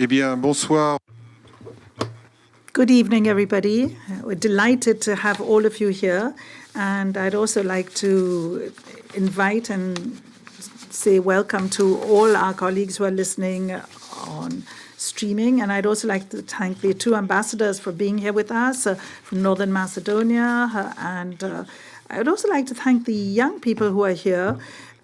Eh bien, bonsoir. Good evening, everybody. We're delighted to have all of you here. And I'd also like to invite and say welcome to all our colleagues who are listening on streaming. And I'd also like to thank the two ambassadors for being here with us from Northern Macedonia. And I would also like to thank the young people who are here.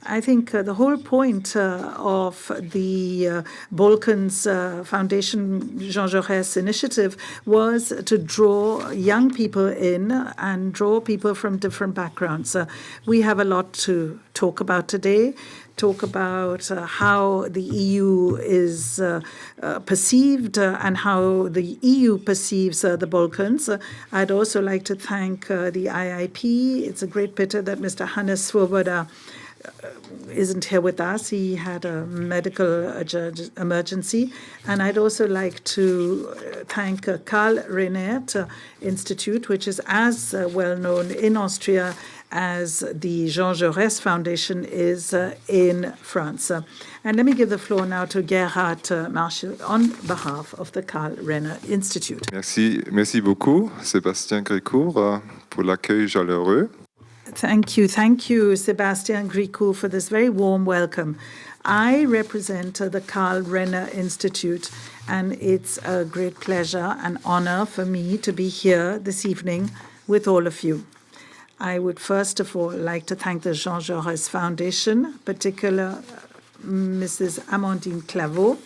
I think the whole point of the Balkans Foundation Jean-Jaurès initiative was to draw young people in and draw people from different backgrounds. We have a lot to talk about today. Talk about how the EU is perceived and how the EU perceives the Balkans. I'd also like to thank the IIP. It's a great pity that Mr. Hannes Swoboda isn't here with us. He had a medical emergency. And I'd also like to thank Karl-Renner Institute, which is as well known in Austria as the Jean-Jaurès Foundation is in France. And let me give the floor now to Gerhard Marchl on behalf of the Karl-Renner Institute. Merci beaucoup, Sébastien Gricourt, pour l'accueil chaleureux. Thank you, Sébastien Gricourt, for this very warm welcome. I represent the Karl-Renner Institute, and it's a great pleasure and honor for me to be here this evening with all of you. I would first of all like to thank the Jean-Jaurès Foundation, particularly Mrs. Amandine Claveau,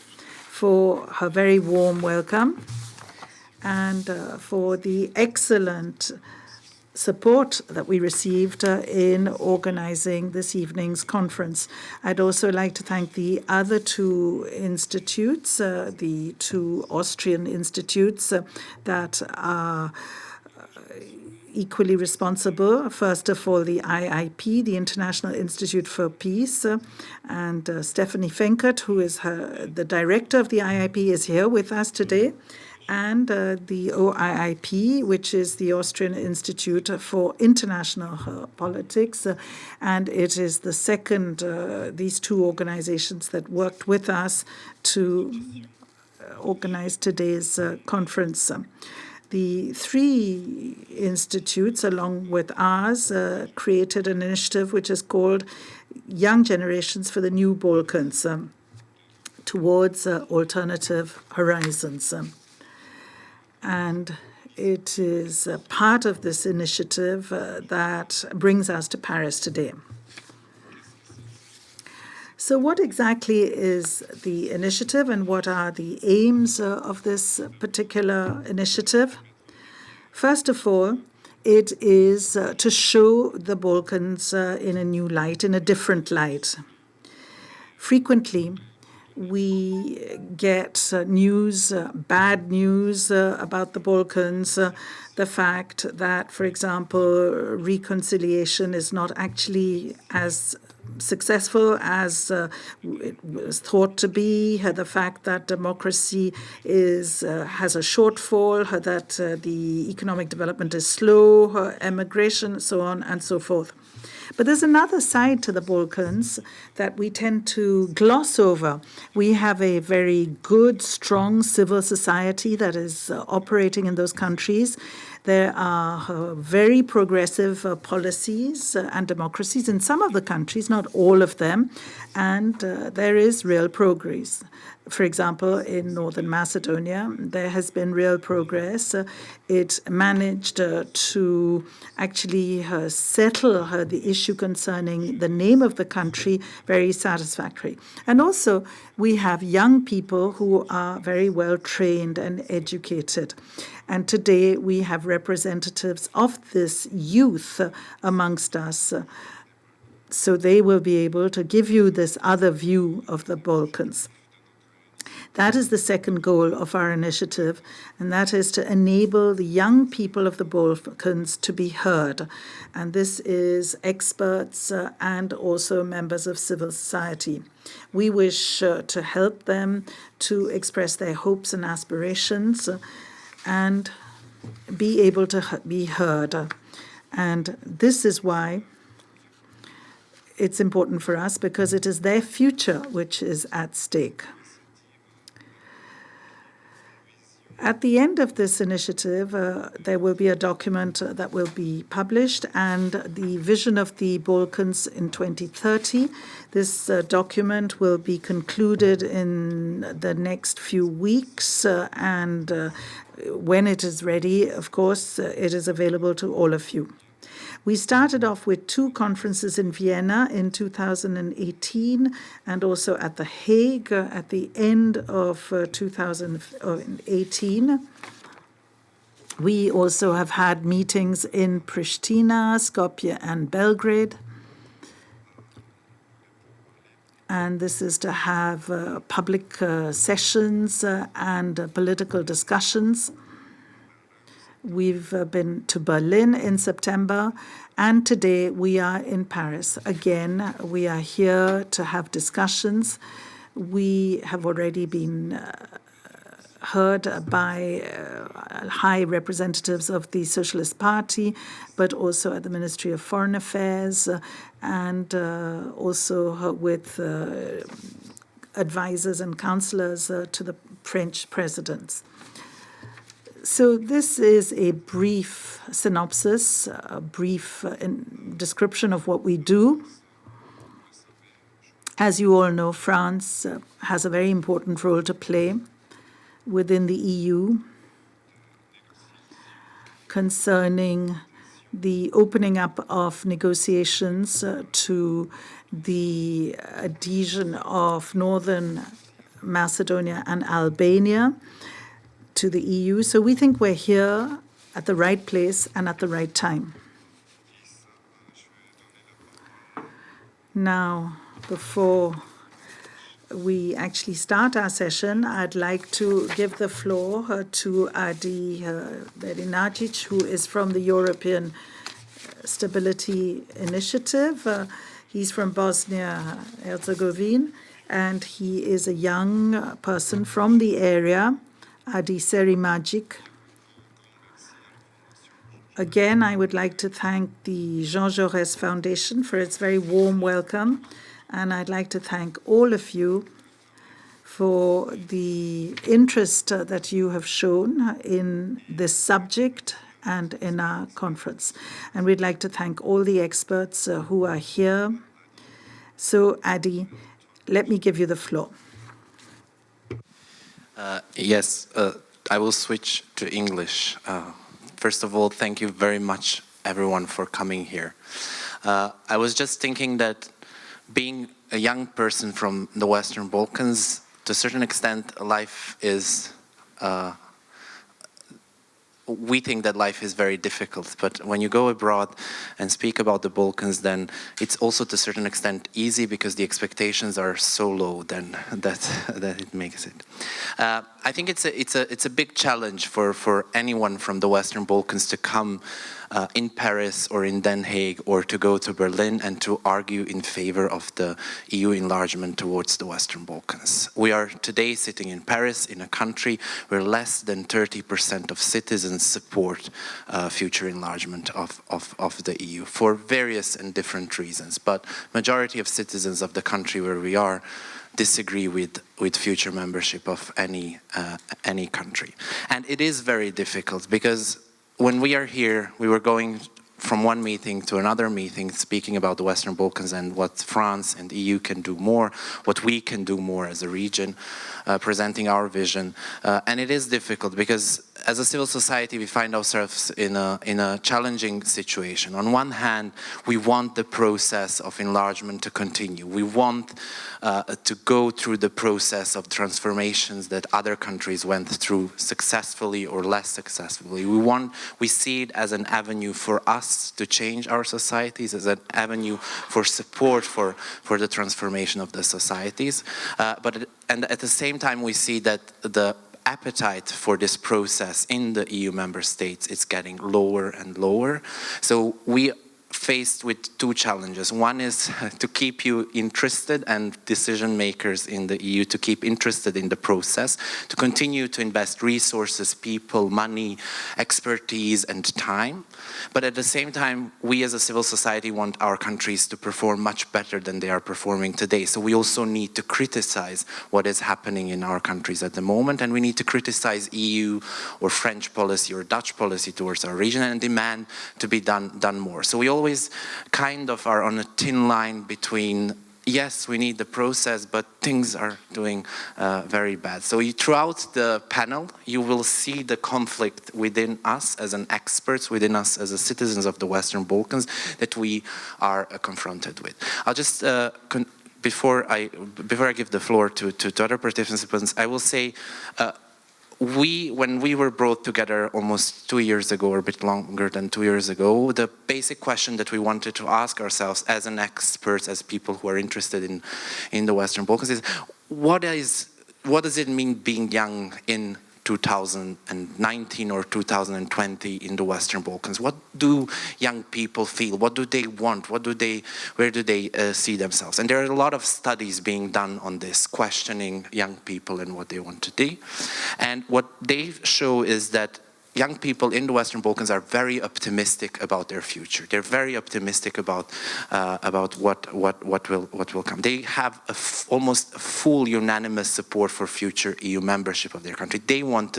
for her very warm welcome and for the excellent support that we received in organizing this evening's conference. I'd also like to thank the other two institutes, the two Austrian institutes that are equally responsible. First of all, the IIP, the International Institute for Peace, and Stefani Fenkert, who is the director of the IIP, is here with us today. And the OIIP, which is the Austrian Institute for International Politics. And it is the second, these two organizations that worked with us to organize today's conference. The three institutes, along with ours, created an initiative which is called Young Generations for the New Balkans, towards alternative horizons. And it is a part of this initiative that brings us to Paris today. So what exactly is the initiative and what are the aims of this particular initiative? First of all, it is to show the Balkans in a new light, in a different light. Frequently, we get news, bad news about the Balkans, the fact that, for example, reconciliation is not actually as successful as it was thought to be, the fact that democracy has a shortfall, that the economic development is slow, emigration, so on and so forth. But there's another side to the Balkans that we tend to gloss over. We have a very good, strong civil society that is operating in those countries. There are very progressive policies and democracies in some of the countries, not all of them, and there is real progress. For example, in Northern Macedonia, there has been real progress. It managed to actually settle the issue concerning the name of the country very satisfactory. And also, we have young people who are very well trained and educated. And today, we have representatives of this youth amongst us. So they will be able to give you this other view of the Balkans. That is the second goal of our initiative, and that is to enable the young people of the Balkans to be heard. And this is experts and also members of civil society. We wish to help them to express their hopes and aspirations and be able to be heard. And this is why it's important for us, because it is their future which is at stake. At the end of this initiative, there will be a document that will be published, and the vision of the Balkans in 2030. This document will be concluded in the next few weeks, and when it is ready, of course, it is available to all of you. We started off with 2 conferences in Vienna in 2018 and also at The Hague at the end of 2018. We also have had meetings in Pristina, Skopje, and Belgrade. And this is to have public sessions and political discussions. We've been to Berlin in September, and today we are in Paris. Again, we are here to have discussions. We have already been heard by high representatives of the Socialist Party, but also at the Ministry of Foreign Affairs, and also with advisors and counselors to the French presidents. So this is a brief synopsis, a brief description of what we do. As you all know, France has a very important role to play within the EU concerning the opening up of negotiations to the adhesion of Northern Macedonia and Albania to the EU. So we think we're here at the right place and at the right time. Now, before we actually start our session, I'd like to give the floor to Adi Berinardzic, who is from the European Stability Initiative. He's from Bosnia-Herzegovina, and he is a young person from the area, Adi Cerimagic. Again, I would like to thank the Jean-Jaurès Foundation for its very warm welcome, and I'd like to thank all of you for the interest that you have shown in this subject and in our conference. And we'd like to thank all the experts who are here. So, Adi, let me give you the floor. Yes, I will switch to English. First of all, thank you very much, everyone, for coming here. I was just thinking that being a young person from the Western Balkans, to a certain extent, life is we think that life is very difficult, but when you go abroad and speak about the Balkans, then it's also to a certain extent easy because the expectations are so low then that it makes it. I think it's a big challenge for anyone from the Western Balkans to come in Paris or in Den Haag or to go to Berlin and to argue in favor of the EU enlargement towards the Western Balkans. We are today sitting in Paris in a country where less than 30% of citizens support future enlargement of the EU for various and different reasons. But majority of citizens of the country where we are disagree with future membership of any country. And it is very difficult because when we are here, we were going from one meeting to another meeting, speaking about the Western Balkans and what France and EU can do more, what we can do more as a region, presenting our vision. And it is difficult because as a civil society, we find ourselves in a challenging situation. On one hand, we want the process of enlargement to continue. We want to go through the process of transformations that other countries went through successfully or less successfully. We see it as an avenue for us to change our societies, as an avenue for support for the transformation of the societies. And at the same time, we see that the appetite for this process in the EU member states is getting lower and lower. So we faced with two challenges. One is to keep you interested, and decision makers in the EU to keep interested in the process, to continue to invest resources, people, money, expertise and time. But at the same time, we as a civil society want our countries to perform much better than they are performing today. So we also need to criticize what is happening in our countries at the moment, and we need to criticize EU or French policy or Dutch policy towards our region and demand to be done more. So we always kind of are on a thin line between, yes, we need the process, but things are doing very bad. So throughout the panel, you will see the conflict within us as an experts, within us as citizens of the Western Balkans that we are confronted with. I'll just, before I give the floor to other participants, I will say, when we were brought together almost 2 years ago, or a bit longer than 2 years ago, the basic question that we wanted to ask ourselves as an experts, as people who are interested in the Western Balkans is, what does it mean being young in 2019 or 2020 in the Western Balkans? What do young people feel? What do they want? Where do they see themselves? And there are a lot of studies being done on this, questioning young people and what they want to do. And what they show is that young people in the Western Balkans are very optimistic about their future. They're very optimistic about what will come. They have almost full unanimous support for future EU membership of their country. They want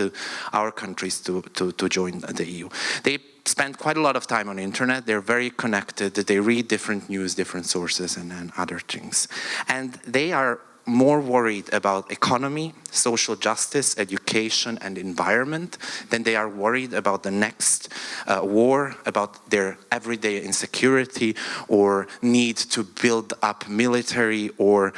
our countries to join the EU. They spend quite a lot of time on the internet. They're very connected. They read different news, different sources, and other things. And they are more worried about economy, social justice, education, and environment than they are worried about the next war, about their everyday insecurity or need to build up military or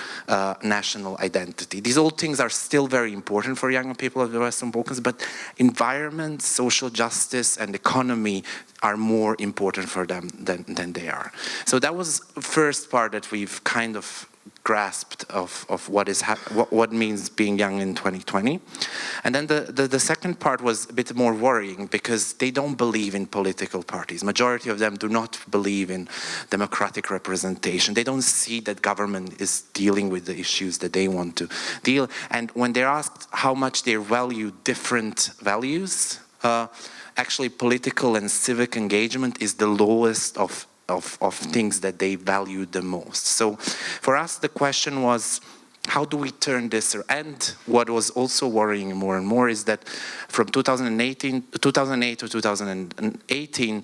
national identity. These all things are still very important for young people of the Western Balkans, but environment, social justice, and economy are more important for them than they are. So that was the first part that we've kind of grasped of what means being young in 2020. And then the second part was a bit more worrying because they don't believe in political parties. Majority of them do not believe in democratic representation. They don't see that government is dealing with the issues that they want to deal. And when they're asked how much they value different values, actually political and civic engagement is the lowest of things that they value the most. So for us, the question was, how do we turn this around? And what was also worrying more and more is that from 2008 to 2018,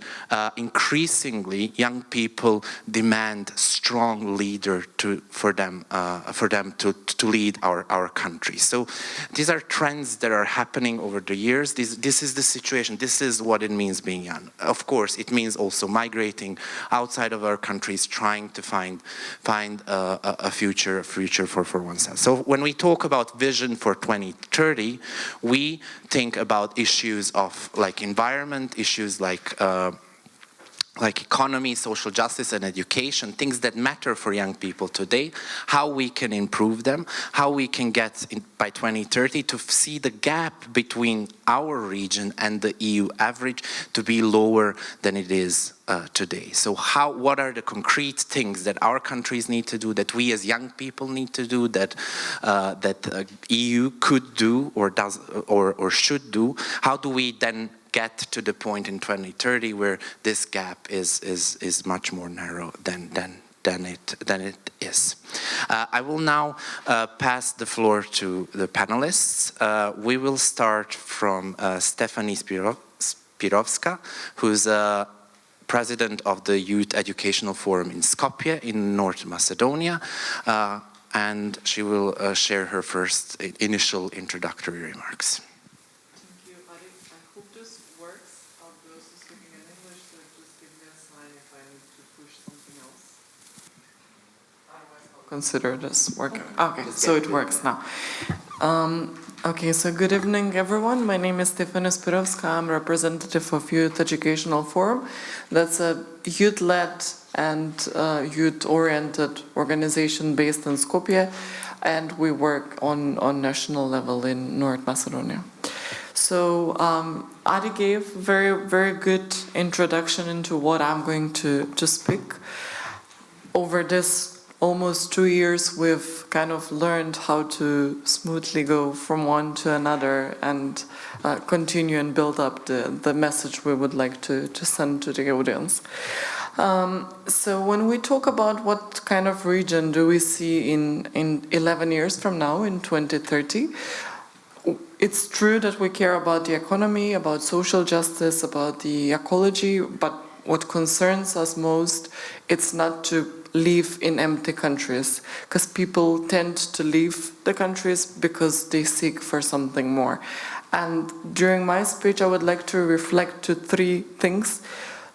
increasingly young people demand strong leader for them to lead our country. So these are trends that are happening over the years. This is the situation. This is what it means being young. Of course, it means also migrating outside of our countries, trying to find a future for oneself. So when we talk about vision for 2030, we think about issues of like environment, issues like economy, social justice, and education, things that matter for young people today, how we can improve them, how we can get by 2030 to see the gap between our region and the EU average to be lower than it is today. So what are the concrete things that our countries need to do, that we as young people need to do, that EU could do or should do? How do we then get to the point in 2030 where this gap is much more narrow than it is? I will now pass the floor to the panelists. We will start from Stefani Spirovska, who's president of the Youth Educational Forum in Skopje in North Macedonia, and she will share her first initial introductory remarks. Thank you, Madhi. I hope this works. Those who speaking in English, so just give me a sign if I need to push something else. Otherwise, I'll consider this working. Okay, so it works now. Okay, so good evening, everyone. My name is Stefani Spirovska. I'm representative of Youth Educational Forum. That's a youth-led and youth-oriented organization based in Skopje, and we work on national level in North Macedonia. So Adi gave very good introduction into what I'm going to speak. Over this almost 2 years, we've kind of learned how to smoothly go from one to another and continue and build up the message we would like to send to the audience. So when we talk about what kind of region do we see in 11 years from now, in 2030, it's true that we care about the economy, about social justice, about the ecology, but what concerns us most, it's not to live in empty countries, because people tend to leave the countries because they seek for something more. And during my speech, I would like to reflect to 3 things.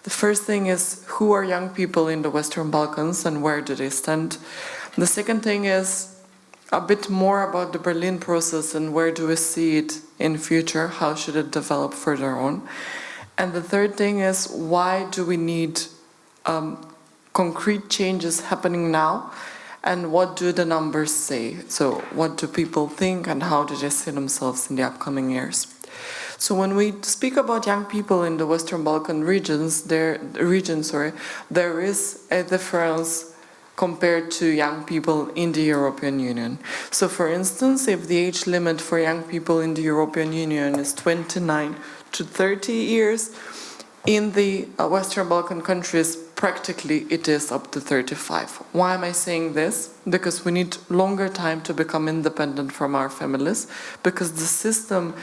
The first thing is, who are young people in the Western Balkans and where do they stand? The second thing is a bit more about the Berlin process and where do we see it in future, how should it develop further on? And the third thing is, why do we need concrete changes happening now, and what do the numbers say? So what do people think and how do they see themselves in the upcoming years? So when we speak about young people in the Western Balkan regions, there is a difference compared to young people in the European Union. So for instance, if the age limit for young people in the European Union is 29 to 30 years, in the Western Balkan countries, practically it is up to 35. Why am I saying this? Because we need longer time to become independent from our families, because the system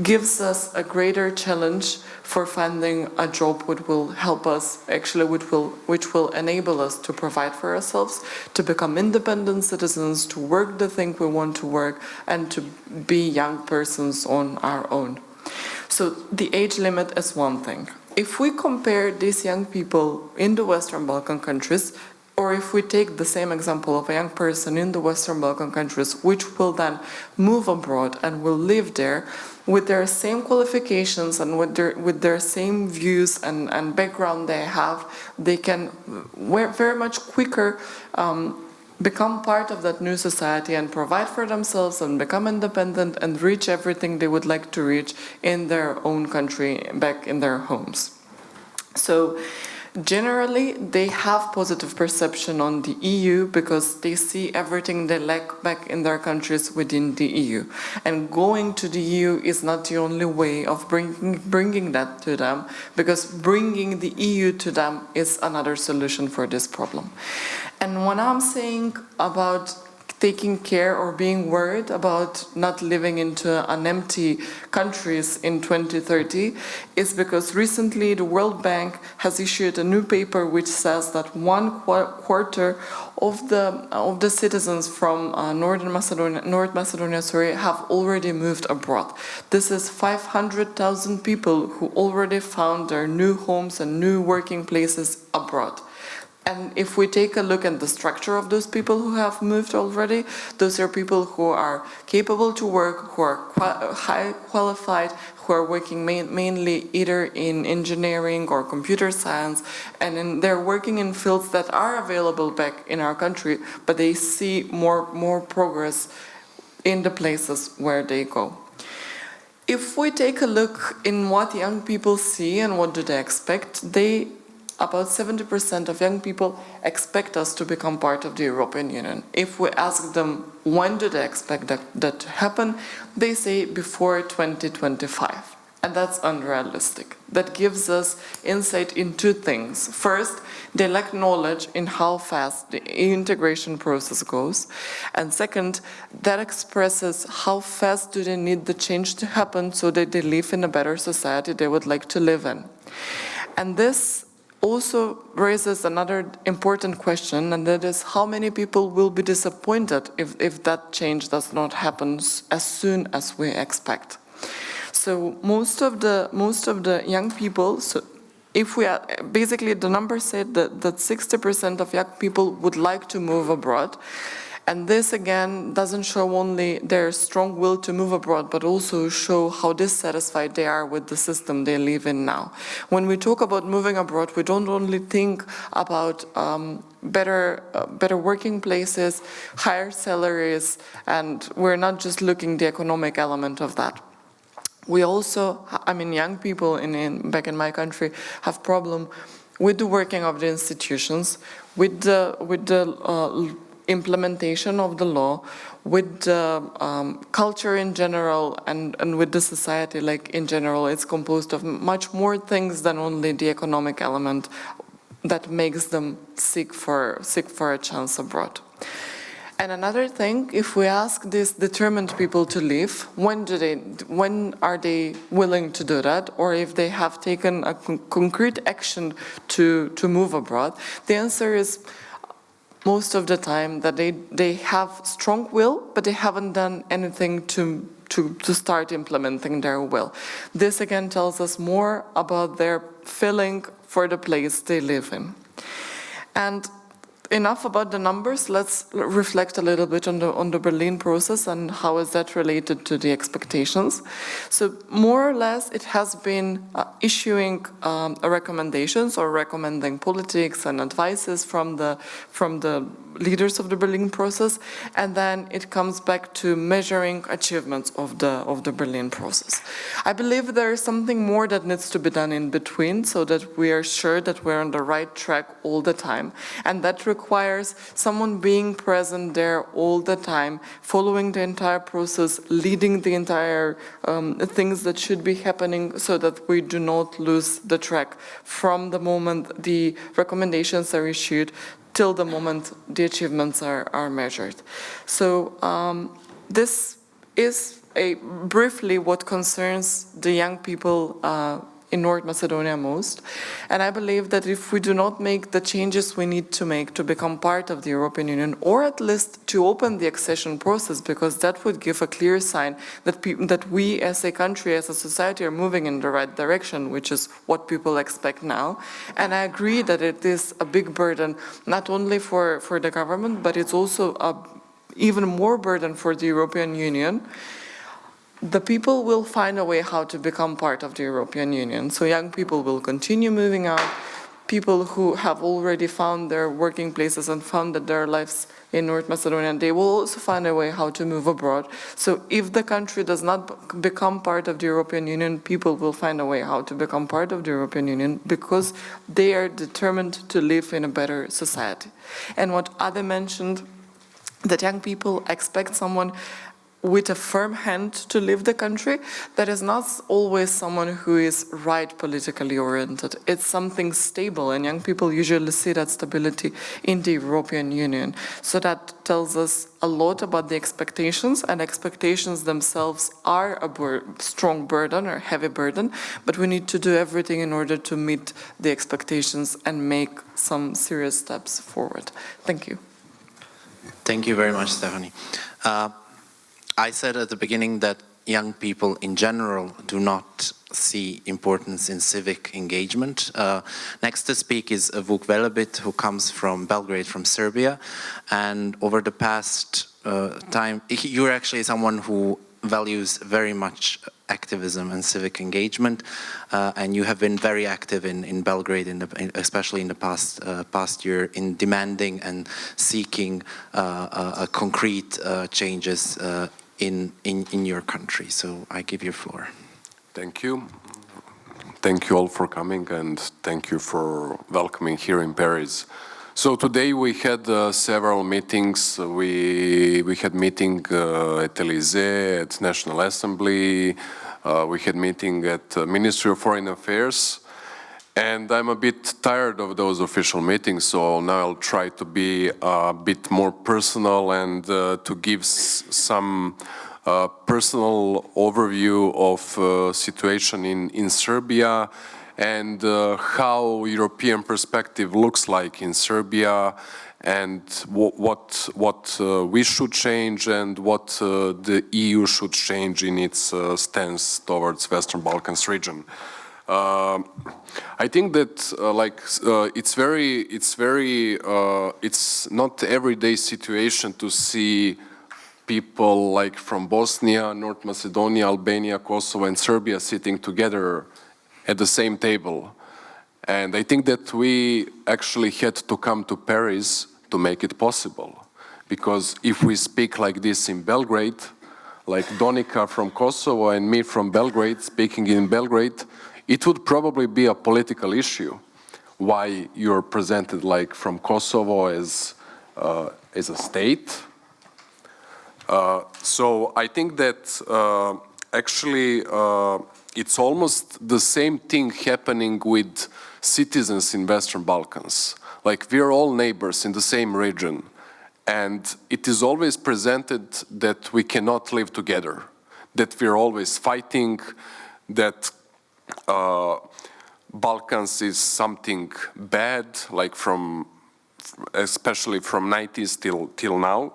gives us a greater challenge for finding a job which will help us, actually which will enable us to provide for ourselves, to become independent citizens, to work the thing we want to work, and to be young persons on our own. So the age limit is one thing. If we compare these young people in the Western Balkan countries, or if we take the same example of a young person in the Western Balkan countries, which will then move abroad and will live there with their same qualifications and with their same views and background they can very much quicker become part of that new society and provide for themselves and become independent and reach everything they would like to reach in their own country, back in their homes. So generally, they have positive perception on the EU because they see everything they lack back in their countries within the EU. And going to the EU is not the only way of bringing that to them, because bringing the EU to them is another solution for this problem. And when I'm saying about taking care or being worried about not living into an empty countries in 2030 is because recently the World Bank has issued a new paper which says that 1/4 of the citizens from North Macedonia, have already moved abroad. This is 500,000 people who already found their new homes and new working places abroad. And if we take a look at the structure of those people who have moved already, those are people who are capable to work, who are high qualified, who are working mainly either in engineering or computer science, and they're working in fields that are available back in our country, but they see more progress in the places where they go. If we take a look in what young people see and what do they expect, about 70% of young people expect us to become part of the European Union. If we ask them when do they expect that to happen, they say before 2025. And that's unrealistic. That gives us insight in 2 things. First, they lack knowledge in how fast the integration process goes. And second, that expresses how fast do they need the change to happen so that they live in a better society they would like to live in. And this also raises another important question, and that is how many people will be disappointed if that change does not happen as soon as we expect. So most of the young people, so if we are, basically the numbers said that 60% of young people would like to move abroad. And this, again, doesn't show only their strong will to move abroad, but also show how dissatisfied they are with the system they live in now. When we talk about moving abroad, we don't only think about better working places, higher salaries, and we're not just looking at the economic element of that. We also, I mean, young people back in my country have problem with the working of the institutions, with the implementation of the law, with the culture in general, and with the society, like in general. It's composed of much more things than only the economic element that makes them seek for a chance abroad. And another thing, if we ask these determined people to leave, when are they willing to do that, or if they have taken a concrete action to move abroad, the answer is most of the time that they have strong will, but they haven't done anything to start implementing their will. This again tells us more about their feeling for the place they live in. And enough about the numbers. Let's reflect a little bit on the Berlin process and how is that related to the expectations. So more or less it has been issuing recommendations or recommending politics and advices from the leaders of the Berlin process, and then it comes back to measuring achievements of the Berlin process. I believe there is something more that needs to be done in between so that we are sure that we're on the right track all the time, and that requires someone being present there all the time, following the entire process, leading the entire things that should be happening so that we do not lose the track from the moment the recommendations are issued till the moment the achievements are measured. So this is briefly what concerns the young people in North Macedonia most. And I believe that if we do not make the changes we need to make to become part of the European Union, or at least to open the accession process, because that would give a clear sign that we as a country, as a society, are moving in the right direction, which is what people expect now. And I agree that it is a big burden, not only for the government, but it's also a even more burden for the European Union. The people will find a way how to become part of the European Union. So young people will continue moving out. People who have already found their working places and founded their lives in North Macedonia, they will also find a way how to move abroad. So if the country does not become part of the European Union, people will find a way how to become part of the European Union because they are determined to live in a better society. And what Ade mentioned, that young people expect someone with a firm hand to leave the country, that is not always someone who is right politically oriented. It's something stable, and young people usually see that stability in the European Union. So that tells us a lot about the expectations, and expectations themselves are a strong burden or heavy burden, but we need to do everything in order to meet the expectations and make some serious steps forward. Thank you. Thank you very much, Stefani. I said at the beginning that young people in general do not see importance in civic engagement. Next to speak is Vuk Velebit, who comes from Belgrade, from Serbia. And over the past time, you're actually someone who values very much activism and civic engagement, and you have been very active in Belgrade, especially in the past year, in demanding and seeking concrete changes in your country. So I give you the floor. Thank you. Thank you all for coming, and thank you for welcoming here in Paris. So today we had several meetings. We had meeting at Élysée, at National Assembly. We had meeting at Ministry of Foreign Affairs. And I'm a bit tired of those official meetings, so now I'll try to be a bit more personal and to give some personal overview of situation in Serbia and how European perspective looks like in Serbia, and what we should change and what the EU should change in its stance towards Western Balkans region. I think that it's not everyday situation to see people like from Bosnia, North Macedonia, Albania, Kosovo and Serbia sitting together at the same table. And I think that we actually had to come to Paris to make it possible. Because if we speak like this in Belgrade, like Donika from Kosovo and me from Belgrade, speaking in Belgrade, it would probably be a political issue why you're presented like from Kosovo as a state. So I think that actually it's almost the same thing happening with citizens in Western Balkans. Like we're all neighbors in the same region, and it is always presented that we cannot live together, that we're always fighting, that Balkans is something bad, like especially from 90s till now.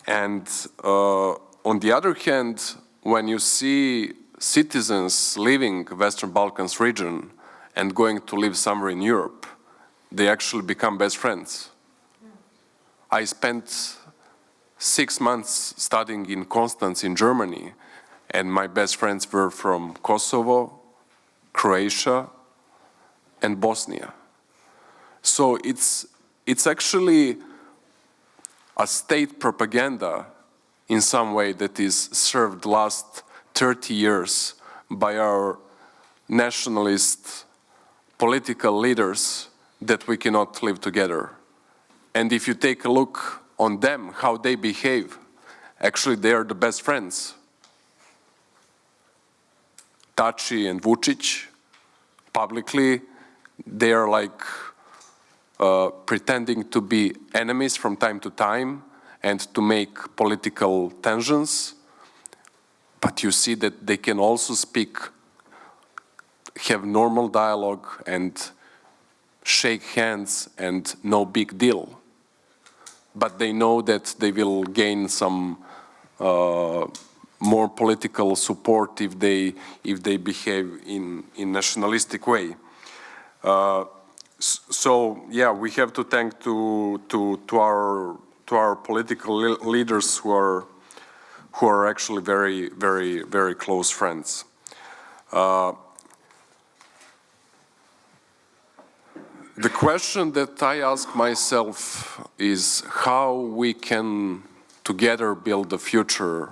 And on the other hand, when you see citizens leaving Western Balkans region and going to live somewhere in Europe, they actually become best friends. I spent 6 months studying in Constance in Germany, and my best friends were from Kosovo, Croatia, and Bosnia. So it's actually a state propaganda in some way that is served last 30 years by our nationalist political leaders that we cannot live together. And if you take a look on them, how they behave, actually they are the best friends. Taci and Vučić, publicly, they are like pretending to be enemies from time to time and to make political tensions. But you see that they can also speak, have normal dialogue and shake hands and no big deal. But they know that they will gain some more political support if they behave in nationalistic way. So yeah, we have to thank to our political leaders who are actually very close friends. The question that I ask myself is how we can together build the future,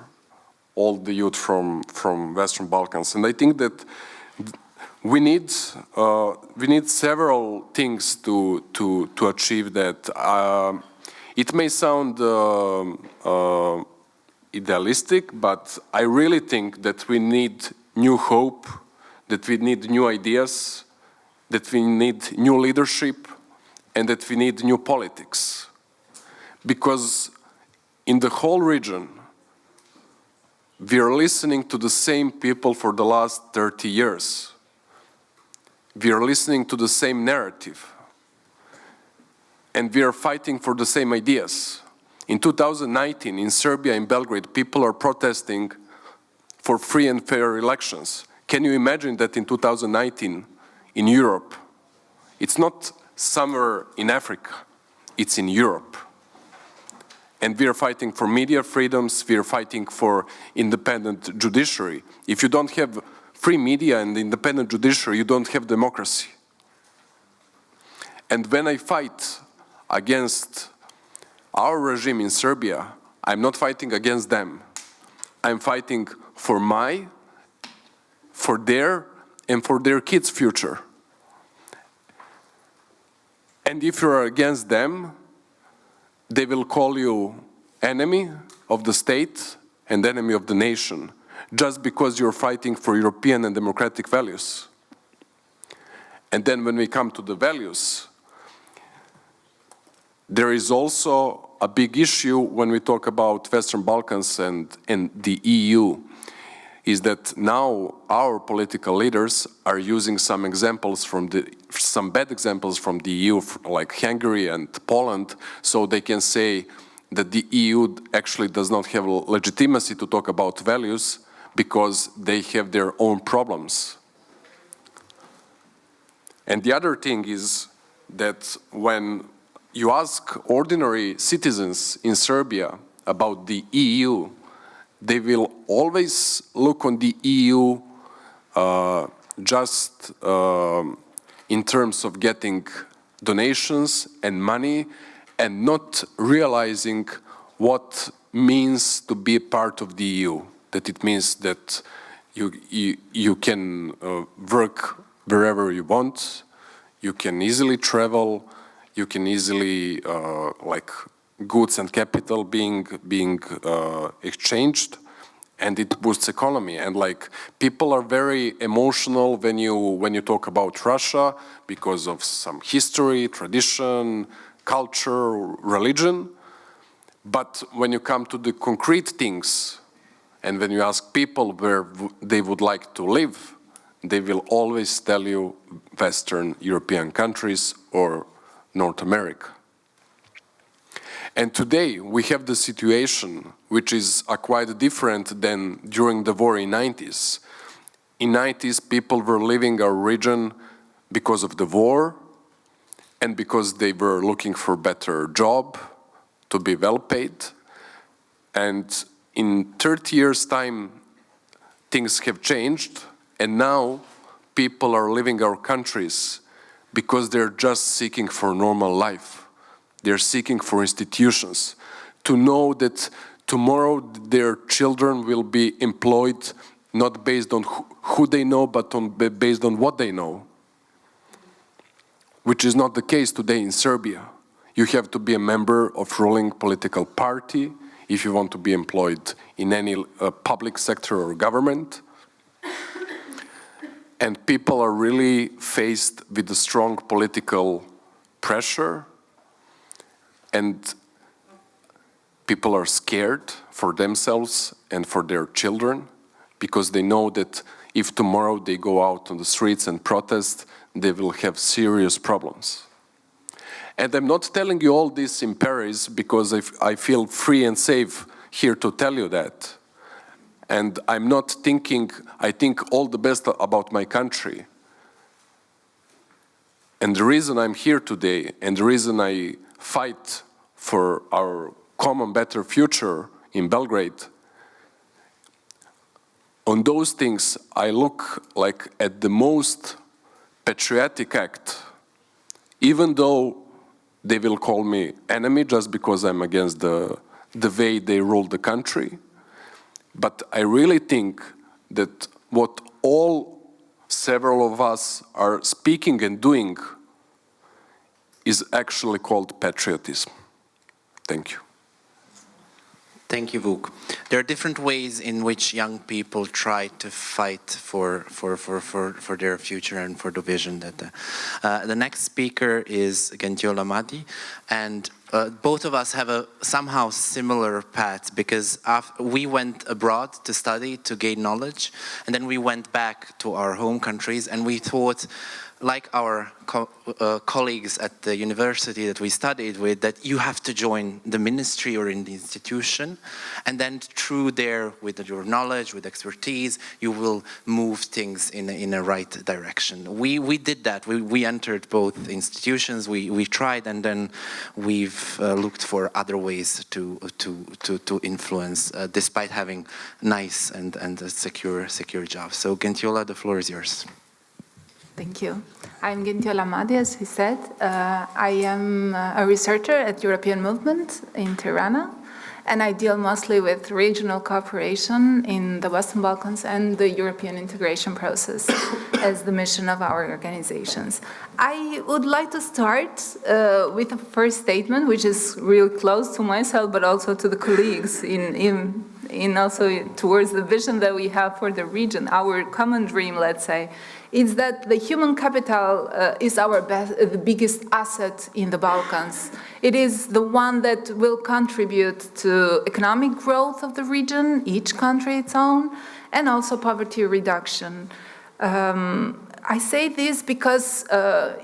all the youth from Western Balkans. And I think that we need several things to achieve that. It may sound idealistic, but I really think that we need new hope, that we need new ideas, that we need new leadership, and that we need new politics. Because in the whole region, we are listening to the same people for the last 30 years. We are listening to the same narrative. And we are fighting for the same ideas. In 2019, in Serbia, in Belgrade, people are protesting for free and fair elections. Can you imagine that in 2019, in Europe, it's not somewhere in Africa, it's in Europe. And we are fighting for media freedoms, we are fighting for independent judiciary. If you don't have free media and independent judiciary, you don't have democracy. And when I fight against our regime in Serbia, I'm not fighting against them. I'm fighting for their, and for their kids' future. And if you're against them, they will call you enemy of the state and enemy of the nation, just because you're fighting for European and democratic values. And then when we come to the values, there is also a big issue when we talk about Western Balkans and the EU, is that now our political leaders are using some examples some bad examples from the EU, like Hungary and Poland, so they can say that the EU actually does not have legitimacy to talk about values because they have their own problems. And the other thing is that when you ask ordinary citizens in Serbia about the EU, they will always look on the EU just in terms of getting donations and money, and not realizing what means to be a part of the EU, that it means that you can work wherever you want, you can easily travel, you can easily, like, goods and capital being exchanged, and it boosts economy. And like, people are very emotional when you talk about Russia because of some history, tradition, culture, religion. But when you come to the concrete things, and when you ask people where they would like to live, they will always tell you Western European countries or North America. And today we have the situation which is quite different than during the war in 90s. In 90s, people were leaving our region because of the war and because they were looking for a better job, to be well paid. And in 30 years' time, things have changed, and now people are leaving our countries because they're just seeking for normal life. They're seeking for institutions, to know that tomorrow their children will be employed not based on who they know, but based on what they know, which is not the case today in Serbia. You have to be a member of ruling political party if you want to be employed in any public sector or government. And people are really faced with a strong political pressure, and people are scared for themselves and for their children because they know that if tomorrow they go out on the streets and protest, they will have serious problems. And I'm not telling you all this in Paris because I feel free and safe here to tell you that. And I'm not thinking, I think all the best about my country. And the reason I'm here today, and the reason I fight for our common better future in Belgrade, on those things I look like at the most patriotic act, even though they will call me enemy just because I'm against the way they rule the country. But I really think that what several of us are speaking and doing is actually called patriotism. Thank you. Thank you, Vuk. There are different ways in which young people try to fight for their future and for the vision that the next speaker is Gentiola Madhi, and both of us have a somehow similar path because we went abroad to study, to gain knowledge, and then we went back to our home countries, and we thought, like our colleagues at the university that we studied with, that you have to join the ministry or in the institution, and then through there, with your knowledge, with expertise, you will move things in a right direction. We did that. We entered both institutions. We tried, and then we've looked for other ways to influence, despite having nice and a secure jobs. So Gentiola, the floor is yours. Thank you. I'm Gentiola Madhi, as he said. I am a researcher at European Movement in Tirana, and I deal mostly with regional cooperation in the Western Balkans and the European integration process as the mission of our organizations. I would like to start with a first statement, which is real close to myself, but also to the colleagues in also towards the vision that we have for the region, our common dream, let's say, is that the human capital is the biggest asset in the Balkans. It is the one that will contribute to economic growth of the region, each country its own, and also poverty reduction. I say this because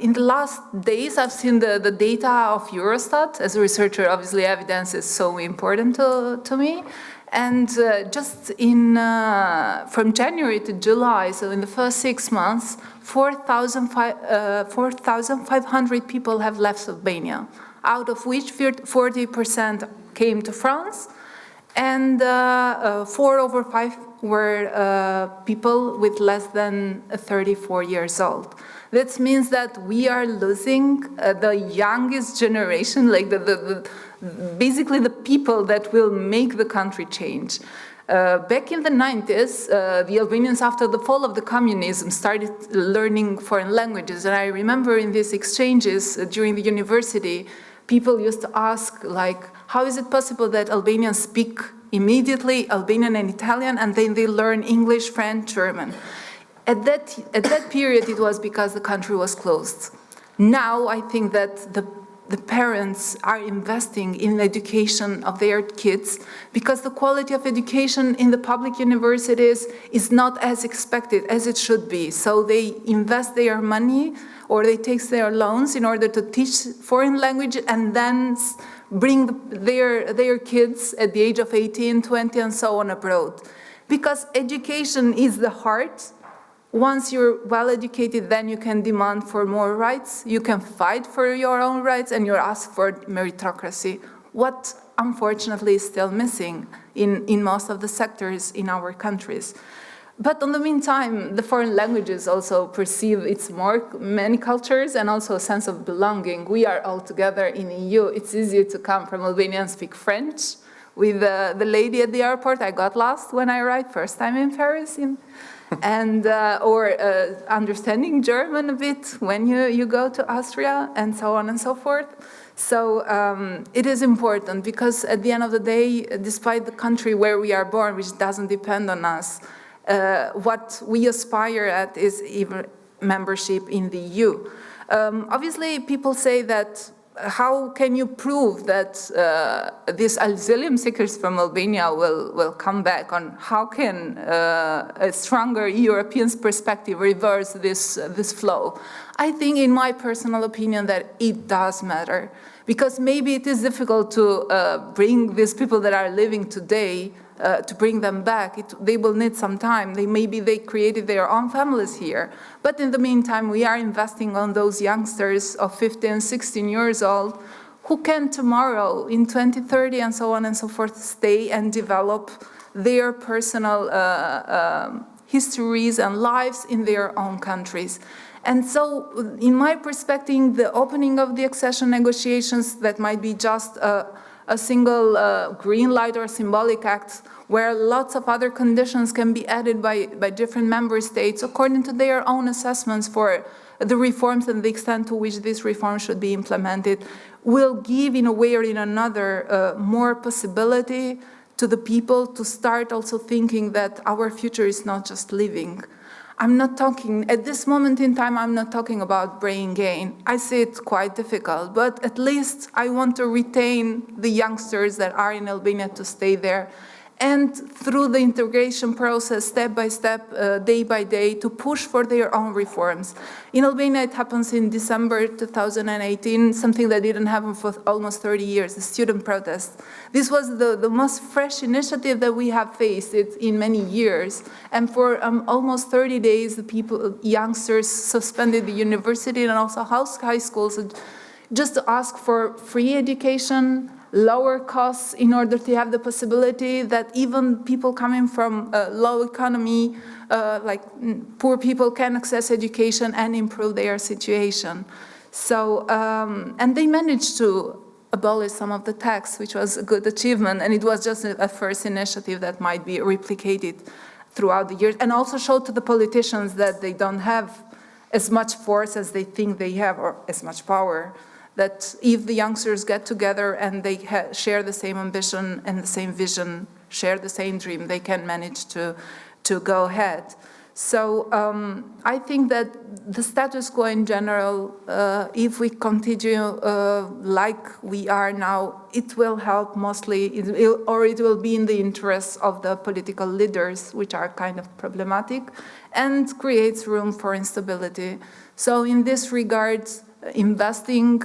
in the last days I've seen the data of Eurostat. As a researcher, obviously evidence is so important to me. And just from January to July, so in the first 6 months, 4,500 people have left Albania, out of which 40% came to France, And 4 over 5 were people with less than 34 years old. That means that we are losing the youngest generation, like basically the people that will make the country change. Back in the 90s, the Albanians, after the fall of the communism, started learning foreign languages. And I remember in these exchanges during the university, people used to ask, like, how is it possible that Albanians speak immediately Albanian and Italian, and then they learn English, French, German? At that period, it was because the country was closed. Now, I think that the parents are investing in education of their kids because the quality of education in the public universities is not as expected as it should be. So they invest their money or they take their loans in order to teach foreign language and then bring their kids at the age of 18, 20 and so on abroad. Because education is the heart. Once you're well educated, then you can demand for more rights, you can fight for your own rights, and you ask for meritocracy. What, unfortunately, is still missing in most of the sectors in our countries. But in the meantime, the foreign languages also perceive many cultures and also a sense of belonging. We are all together in the EU. It's easier to come from Albania and speak French. With the lady at the airport, I got lost when I arrived, first time in Paris. And understanding German a bit when you go to Austria and so on and so forth. So it is important because at the end of the day, despite the country where we are born, which doesn't depend on us, what we aspire at is even membership in the EU. Obviously, people say that how can you prove that these asylum seekers from Albania will come back? On how can a stronger European perspective reverse this flow? I think, in my personal opinion, that it does matter. Because maybe it is difficult to bring these people that are living today, to bring them back. They will need some time. Maybe they created their own families here. But in the meantime, we are investing on those youngsters of 15, 16 years old who can tomorrow, in 2030 and so on and so forth, stay and develop their personal histories and lives in their own countries. And so, in my perspective, the opening of the accession negotiations, that might be just a single green light or symbolic act where lots of other conditions can be added by different member states according to their own assessments for the reforms and the extent to which these reforms should be implemented, will give in a way or in another more possibility to the people to start also thinking that our future is not just living. I'm not talking, at this moment in time, I'm not talking about brain gain. I see it quite difficult, but at least I want to retain the youngsters that are in Albania to stay there. And through the integration process, step by step, day by day, to push for their own reforms. In Albania, it happens in December 2018, something that didn't happen for almost 30 years, the student protest. This was the most fresh initiative that we have faced in many years. And for almost 30 days, the youngsters suspended the university and also high schools just to ask for free education, lower costs in order to have the possibility that even people coming from low economy, like poor people, can access education and improve their situation. So, and they managed to abolish some of the tax, which was a good achievement, and it was just a first initiative that might be replicated throughout the years, and also showed to the politicians that they don't have as much force as they think they have, or as much power. That if the youngsters get together and they share the same ambition and the same vision, share the same dream, they can manage to go ahead. So I think that the status quo in general, if we continue like we are now, it will help mostly, or it will be in the interests of the political leaders, which are kind of problematic, and creates room for instability. So in this regard, investing,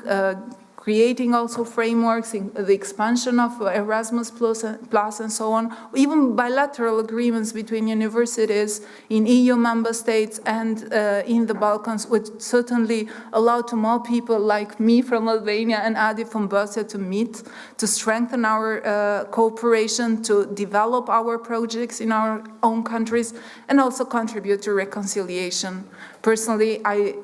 creating also frameworks, in the expansion of Erasmus Plus and so on, even bilateral agreements between universities in EU member states and in the Balkans would certainly allow to more people like me from Albania and Adi from Bosnia to meet, to strengthen our cooperation, to develop our projects in our own countries, and also contribute to reconciliation. Personally,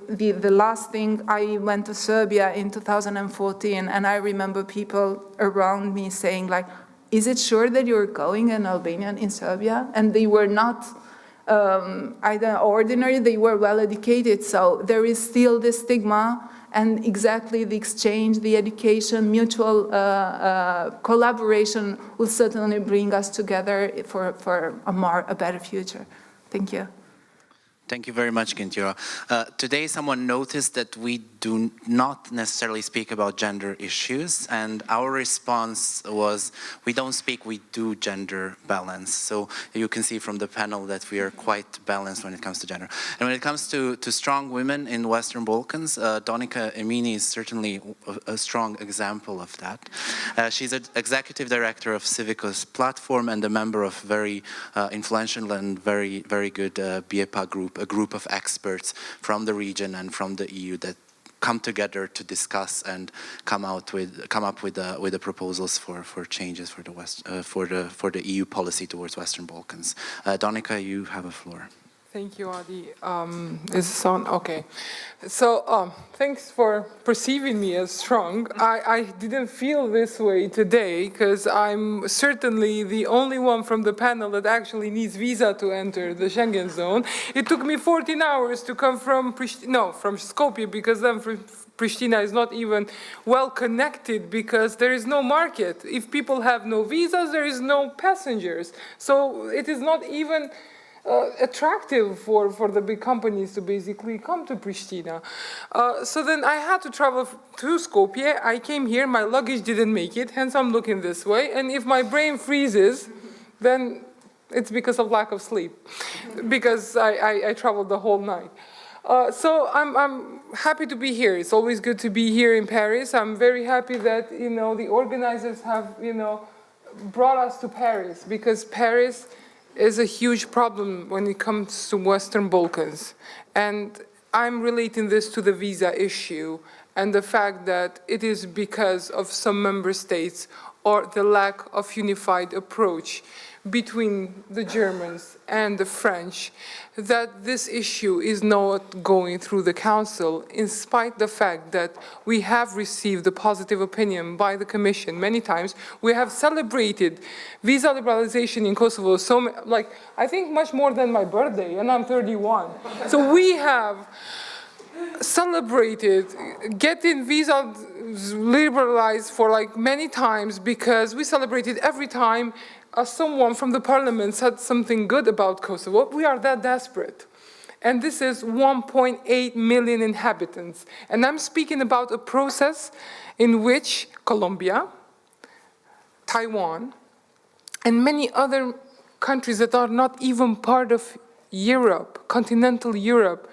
the last thing, I went to Serbia in 2014, and I remember people around me saying, like, is it sure that you're going in Albania and in Serbia? And they were not either ordinary, they were well educated. So there is still this stigma, and exactly the exchange, the education, mutual collaboration will certainly bring us together for a better future. Thank you. Thank you very much, Gentiola. Today someone noticed that we do not necessarily speak about gender issues, and our response was, we don't speak, we do gender balance. So you can see from the panel that we are quite balanced when it comes to gender. And when it comes to strong women in Western Balkans, Donika Emini is certainly a strong example of that. She's an executive director of Civicus platform and a member of very influential and very good BIEPA group, a group of experts from the region and from the EU that come together to discuss and come up with the proposals for changes for the for the EU policy towards Western Balkans. Donika, you have a floor. Thank you, Adi. Is this on? Okay. So thanks for perceiving me as strong. I didn't feel this way today because I'm certainly the only one from the panel that actually needs visa to enter the Schengen zone. It took me 14 hours to come from from Skopje, because then Pristina is not even well connected because there is no market. If people have no visas, there is no passengers. So it is not even attractive for the big companies to basically come to Pristina. So then I had to travel to Skopje. I came here, my luggage didn't make it, hence I'm looking this way. And if my brain freezes, then it's because of lack of sleep, because I traveled the whole night. So I'm happy to be here. It's always good to be here in Paris. I'm very happy that, the organizers have, brought us to Paris, because Paris is a huge problem when it comes to Western Balkans. And I'm relating this to the visa issue and the fact that it is because of some member states or the lack of unified approach between the Germans and the French that this issue is not going through the Council, in spite of the fact that we have received a positive opinion by the Commission many times. We have celebrated visa liberalization in Kosovo, I think much more than my birthday, and I'm 31. So we have celebrated getting visa liberalized for many times, because we celebrated every time someone from the parliament said something good about Kosovo. We are that desperate. And this is 1.8 million inhabitants. And I'm speaking about a process in which Colombia, Taiwan, and many other countries that are not even part of Europe, continental Europe,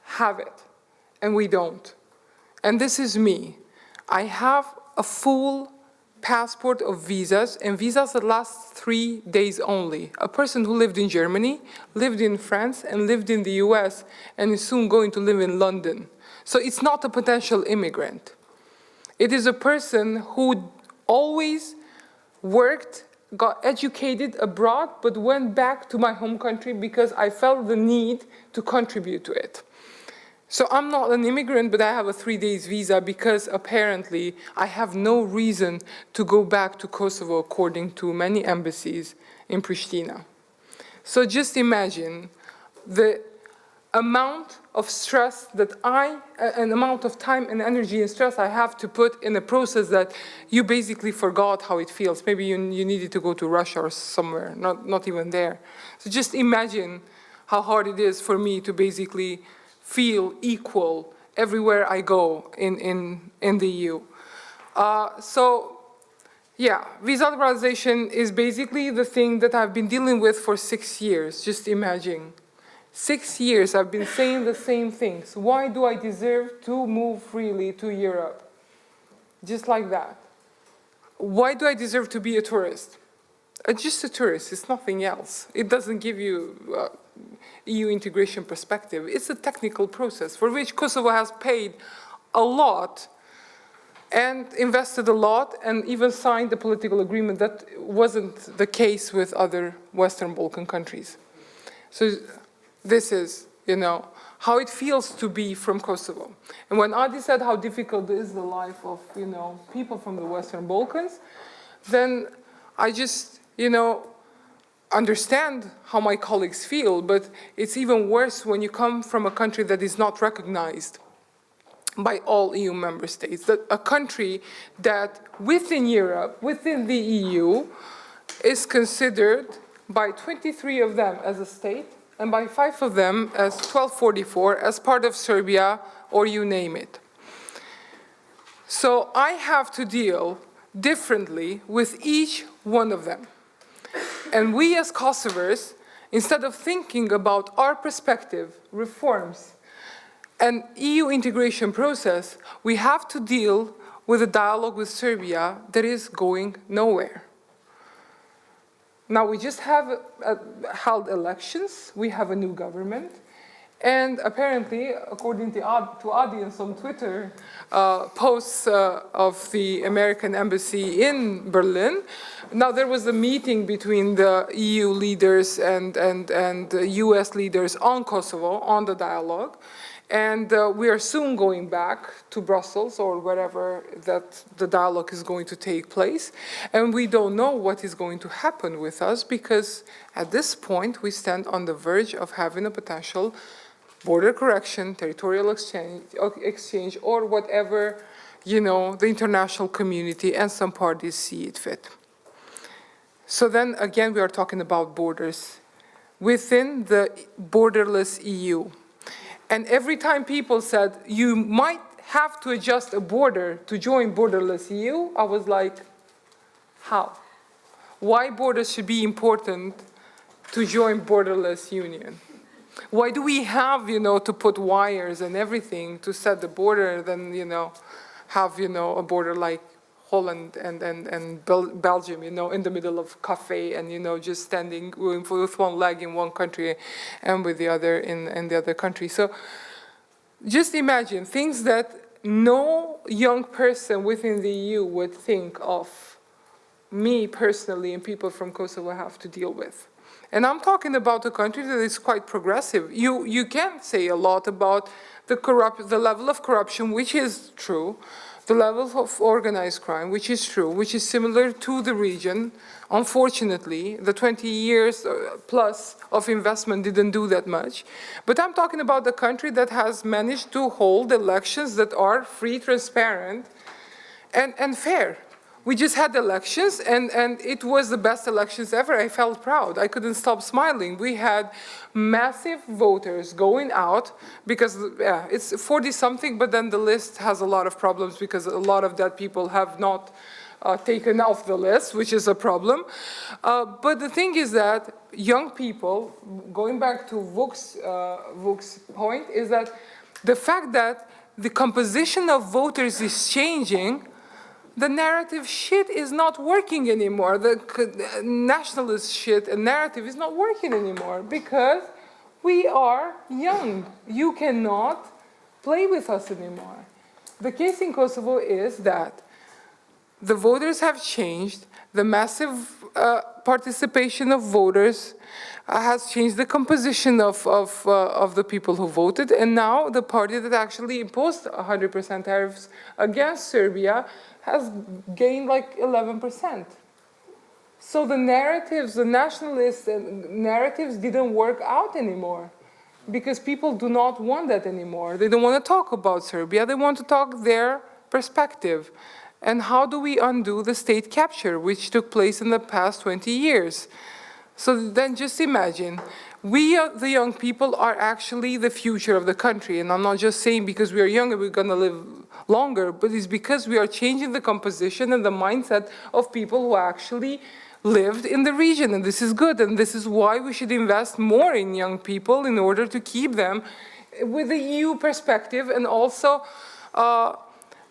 have it. And we don't. And this is me. I have a full passport of visas, and visas that last 3 days only. A person who lived in Germany, lived in France, and lived in the US, and is soon going to live in London. So it's not a potential immigrant. It is a person who always worked, got educated abroad, but went back to my home country because I felt the need to contribute to it. So I'm not an immigrant, but I have a 3 days visa because apparently I have no reason to go back to Kosovo, according to many embassies in Pristina. So just imagine the amount of stress that an amount of time and energy and stress I have to put in a process that you basically forgot how it feels. Maybe you needed to go to Russia or somewhere, not even there. So just imagine how hard it is for me to basically feel equal everywhere I go in the EU. Visa liberalization is basically the thing that I've been dealing with for 6 years. Just imagine. 6 years I've been saying the same things. Why do I deserve to move freely to Europe? just like that. Why do I deserve to be a tourist? Just a tourist, it's nothing else. It doesn't give you EU integration perspective. It's a technical process for which Kosovo has paid a lot and invested a lot and even signed a political agreement that wasn't the case with other Western Balkan countries. So this is, you know, how it feels to be from Kosovo. And when Adi said how difficult is the life of, you know, people from the Western Balkans, then I just, you know, understand how my colleagues feel, but it's even worse when you come from a country that is not recognized by all EU member states, that a country that within Europe, within the EU, is considered by 23 of them as a state, and by 5 of them as 1244, as part of Serbia, or you name it. So I have to deal differently with each one of them. And we as Kosovars, instead of thinking about our perspective, reforms, and EU integration process, we have to deal with a dialogue with Serbia that is going nowhere. Now, we just have held elections, we have a new government, and apparently, according to audience on Twitter, posts of the American embassy in Berlin, now there was a meeting between the EU leaders and the US leaders on Kosovo, on the dialogue, and we are soon going back to Brussels or wherever that the dialogue is going to take place. And we don't know what is going to happen with us because at this point we stand on the verge of having a potential border correction, territorial exchange or whatever, you know, the international community and some parties see it fit. So then again, we are talking about borders within the borderless EU. And every time people said, you might have to adjust a border to join borderless EU, I was like, how? Why borders should be important to join borderless union? Why do we have, you know, to put wires and everything to set the border, then, you know, have, you know, a border like Holland and Belgium, you know, in the middle of cafe and, you know, just standing with one leg in one country and with the other in the other country. So just imagine things that no young person within the EU would think of me personally and people from Kosovo have to deal with. And I'm talking about a country that is quite progressive. You can say a lot about the level of corruption, which is true, the level of organized crime, which is true, which is similar to the region. Unfortunately, the 20 years plus of investment didn't do that much. But I'm talking about a country that has managed to hold elections that are free, transparent, and fair. We just had elections, and it was the best elections ever. I felt proud. I couldn't stop smiling. We had massive voters going out because it's 40-something, but then the list has a lot of problems because a lot of that people have not taken off the list, which is a problem. But the thing is that young people, going back to Vuk's point, is that the fact that the composition of voters is changing, the narrative shit is not working anymore. The nationalist shit and narrative is not working anymore because we are young. You cannot play with us anymore. The case in Kosovo is that the voters have changed. The massive participation of voters has changed the composition of the people who voted. And now the party that actually imposed 100% tariffs against Serbia has gained like 11%. So the narratives, the nationalist narratives didn't work out anymore because people do not want that anymore. They don't want to talk about Serbia. They want to talk their perspective. And how do we undo the state capture, which took place in the past 20 years? So then just imagine, we, the young people, are actually the future of the country. And I'm not just saying because we are younger, we're going to live longer, but it's because we are changing the composition and the mindset of people who actually lived in the region. And this is good. And this is why we should invest more in young people in order to keep them with the EU perspective and also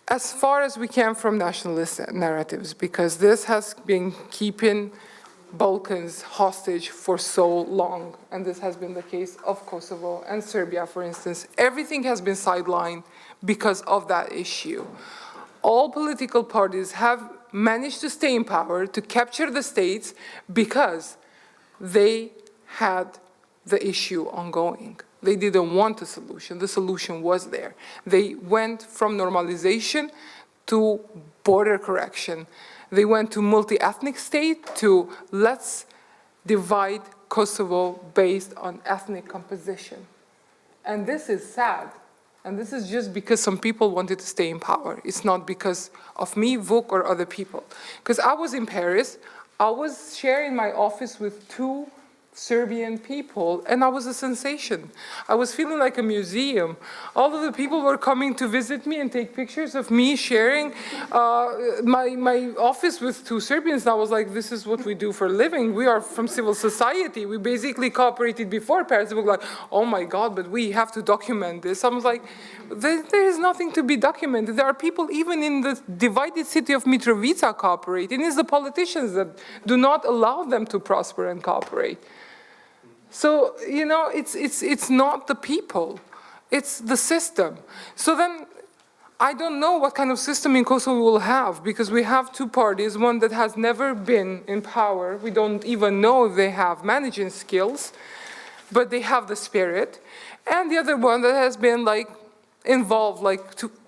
as far as we can from nationalist narratives, because this has been keeping Balkans hostage for so long, and this has been the case of Kosovo and Serbia, for instance. Everything has been sidelined because of that issue. All political parties have managed to stay in power, to capture the states, because they had the issue ongoing. They didn't want a solution. The solution was there. They went from normalization to border correction. They went to multi-ethnic state to let's divide Kosovo based on ethnic composition. And this is sad. And this is just because some people wanted to stay in power. It's not because of me, Vuk, or other people. Because I was in Paris, I was sharing my office with 2 Serbian people, and I was a sensation. I was feeling like a museum. All of the people were coming to visit me and take pictures of me sharing my office with 2 Serbians. And I was like, this is what we do for a living. We are from civil society. We basically cooperated before Paris. They were like, oh my God, but we have to document this. I was like, there is nothing to be documented. There are people even in the divided city of Mitrovica cooperating. It's the politicians that do not allow them to prosper and cooperate. So, you know, it's not the people, it's the system. So then, I don't know what kind of system in Kosovo we'll have, because we have 2 parties, one that has never been in power. We don't even know if they have managing skills, but they have the spirit. And the other one that has been like involved like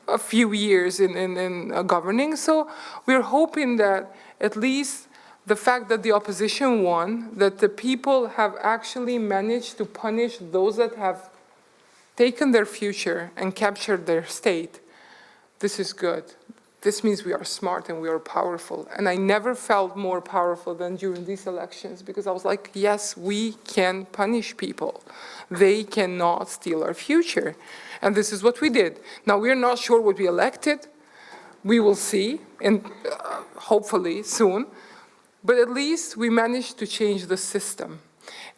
a few years in governing. So we're hoping that at least the fact that the opposition won, that the people have actually managed to punish those that have taken their future and captured their state, this is good. This means we are smart and we are powerful. And I never felt more powerful than during these elections, because I was like, yes, we can punish people. They cannot steal our future. And this is what we did. Now, we're not sure what we elected. We will see, and hopefully soon. But at least we managed to change the system.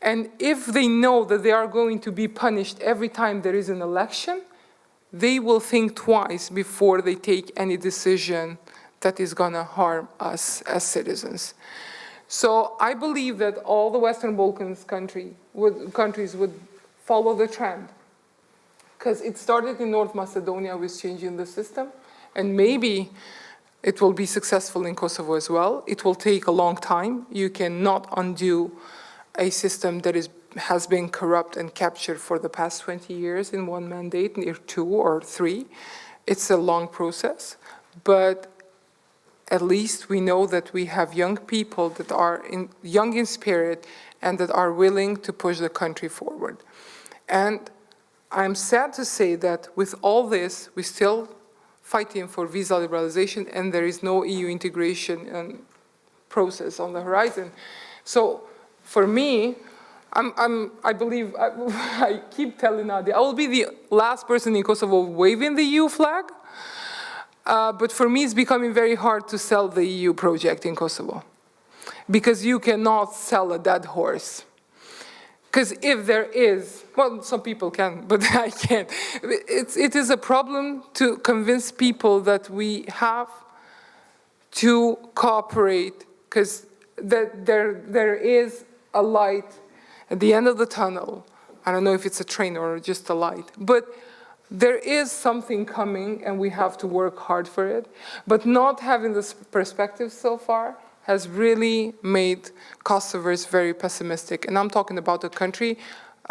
And if they know that they are going to be punished every time there is an election, they will think twice before they take any decision that is going to harm us as citizens. So I believe that all the Western Balkans countries would follow the trend. Because it started in North Macedonia with changing the system, and maybe it will be successful in Kosovo as well. It will take a long time. You cannot undo a system that has been corrupt and captured for the past 20 years in one mandate, or 2 or 3. It's a long process, but at least we know that we have young people that are young in spirit and that are willing to push the country forward. And I'm sad to say that with all this, we're still fighting for visa liberalization, and there is no EU integration process on the horizon. So for me, I believe, I keep telling Nadia, I will be the last person in Kosovo waving the EU flag. But for me, it's becoming very hard to sell the EU project in Kosovo, because you cannot sell a dead horse. Because if there is, well, some people can, but I can't. It is a problem to convince people that we have to cooperate, because there is a light at the end of the tunnel. I don't know if it's a train or just a light, but there is something coming and we have to work hard for it. But not having this perspective so far has really made Kosovars very pessimistic. And I'm talking about a country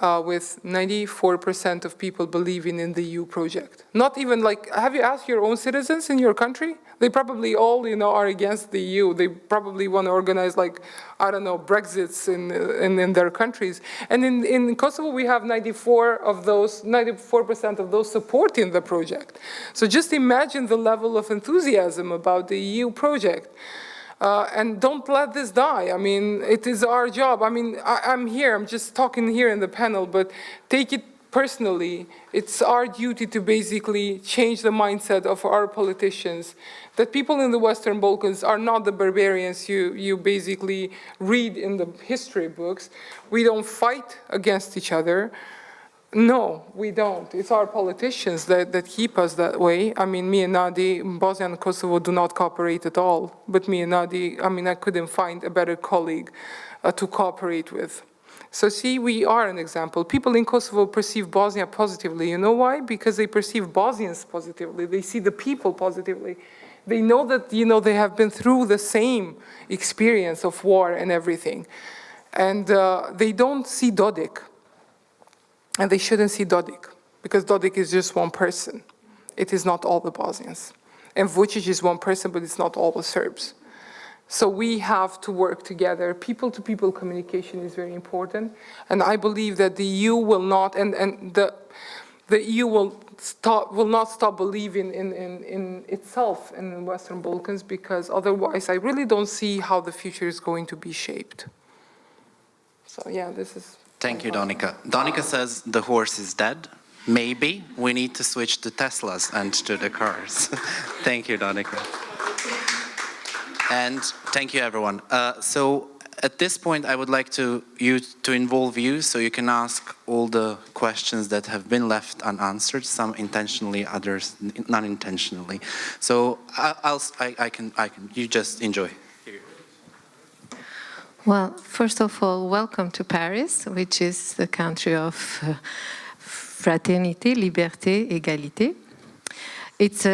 with 94% of people believing in the EU project. Not even like, have you asked your own citizens in your country? They probably all, are against the EU. They probably want to organize like, I don't know, Brexits in their countries. And in Kosovo, we have 94% of those supporting the project. So just imagine the level of enthusiasm about the EU project. And don't let this die. I mean, it is our job. I mean, I'm here, I'm just talking here in the panel, but take it personally. It's our duty to basically change the mindset of our politicians, that people in the Western Balkans are not the barbarians you basically read in the history books. We don't fight against each other. No, we don't. It's our politicians that keep us that way. I mean, me and Nadi, Bosnia and Kosovo do not cooperate at all. But me and Nadi, I mean, I couldn't find a better colleague to cooperate with. So see, we are an example. People in Kosovo perceive Bosnia positively. You know why? Because they perceive Bosnians positively. They see the people positively. They know that, you know, they have been through the same experience of war and everything. And they don't see Dodik. And they shouldn't see Dodik, because Dodik is just one person. It is not all the Bosnians. And Vučić is one person, but it's not all the Serbs. So we have to work together. People-to-people communication is very important. And I believe that the EU will not, and the EU will not stop believing in itself in the Western Balkans, because otherwise I really don't see how the future is going to be shaped. So yeah, this is... Thank you, Donika. Donika says the horse is dead. Maybe we need to switch to Teslas and to the cars. Thank you, Donika. And thank you, everyone. So at this point, I would like to involve you, so you can ask all the questions that have been left unanswered, some intentionally, others non-intentionally. So you just enjoy. Well, first of all, welcome to Paris, which is the country of fraternité, liberté, égalité. It's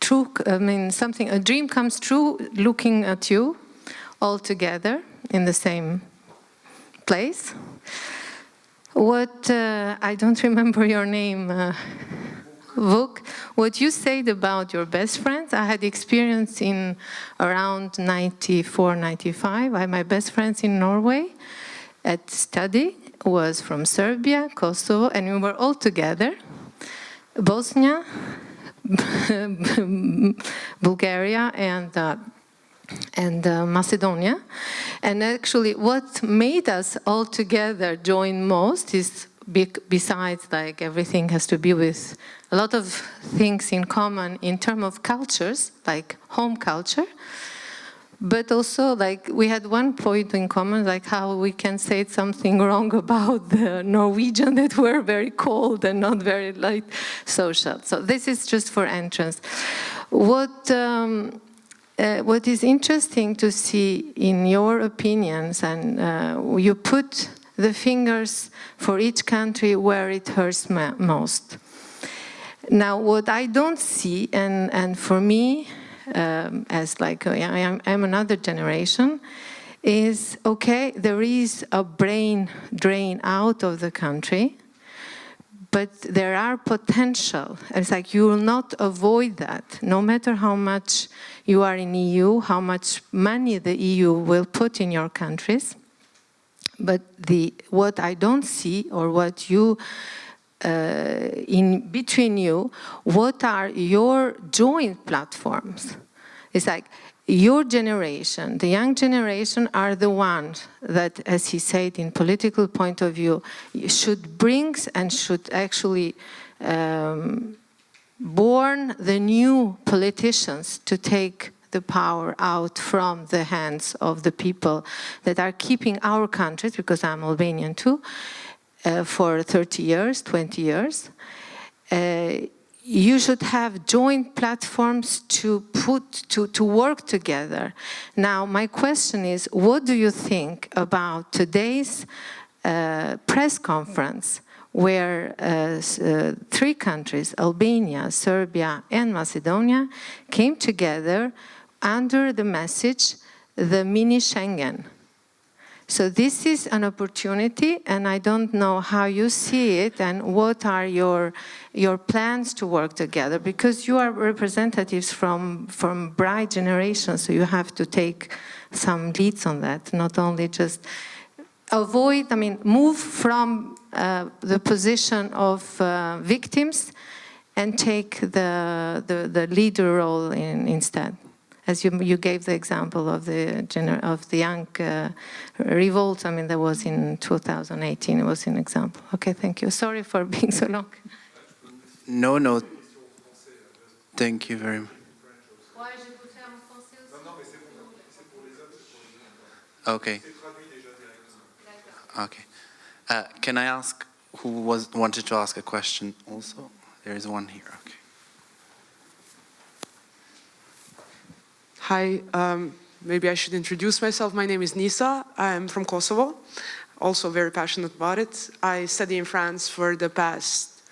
true. I mean, a dream comes true looking at you all together in the same place. I don't remember your name, Vuk. What you said about your best friends, I had experience in around 94, 95. My best friends in Norway at study was from Serbia, Kosovo, and we were all together. Bosnia, Bulgaria, and Macedonia. And actually what made us all together join most is, besides like everything has to be with a lot of things in common in terms of cultures, like home culture, but also like we had one point in common, like how we can say something wrong about the Norwegian, that were very cold and not very like social. So this is just for entrance. What is interesting to see in your opinions, and you put the fingers for each country where it hurts most. Now, what I don't see, and for me, as like I'm another generation, is okay, there is a brain drain out of the country, but there are potential. It's like you will not avoid that, no matter how much you are in EU, how much money the EU will put in your countries. But what I don't see, or what you, in between you, what are your joint platforms? It's like your generation, the young generation, are the ones that, as he said, in political point of view, should bring and should actually born the new politicians to take the power out from the hands of the people that are keeping our countries, because I'm Albanian too, for 30 years, 20 years. You should have joint platforms to work together. Now, my question is, what do you think about today's press conference, where 3 countries, Albania, Serbia, and Macedonia, came together under the message, the mini Schengen? So this is an opportunity, and I don't know how you see it and what are your plans to work together, because you are representatives from bright generations, so you have to take some leads on that, not only just move from the position of victims and take the leader role instead. As you gave the example of the young revolt, I mean, that was in 2018, it was an example. Okay, thank you. Sorry for being so long. No. Thank you very much. Okay. Okay. Can I ask who wanted to ask a question also? There is one here. Okay. Hi, maybe I should introduce myself. My name is Nisa. I'm from Kosovo, also very passionate about it. I study in France for the past,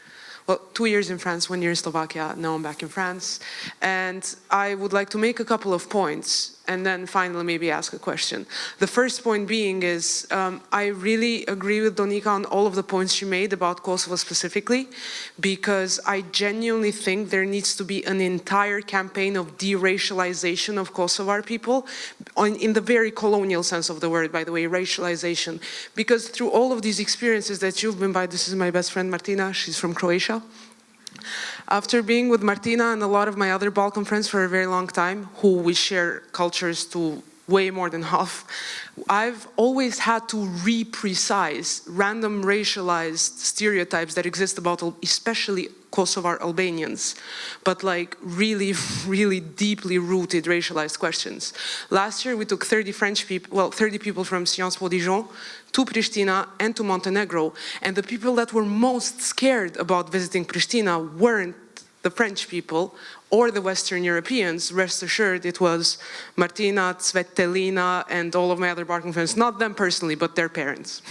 well, 2 years in France, 1 year in Slovakia. Now I'm back in France. And I would like to make a couple of points and then finally maybe ask a question. The first point being is, I really agree with Donika on all of the points she made about Kosovo specifically, because I genuinely think there needs to be an entire campaign of de-racialization of Kosovar people, in the very colonial sense of the word, by the way, racialization. Because through all of these experiences that you've been by, this is my best friend Martina, she's from Croatia. After being with Martina and a lot of my other Balkan friends for a very long time, who we share cultures to way more than half, I've always had to re-precise random racialized stereotypes that exist about especially Kosovar Albanians, but like really, really deeply rooted racialized questions. Last year we took 30 French people, well, 30 people from Sciences Po Dijon to Pristina and to Montenegro, and the people that were most scared about visiting Pristina weren't the French people or the Western Europeans. Rest assured, it was Martina, Tsvetelina, and all of my other Balkan friends, not them personally, but their parents.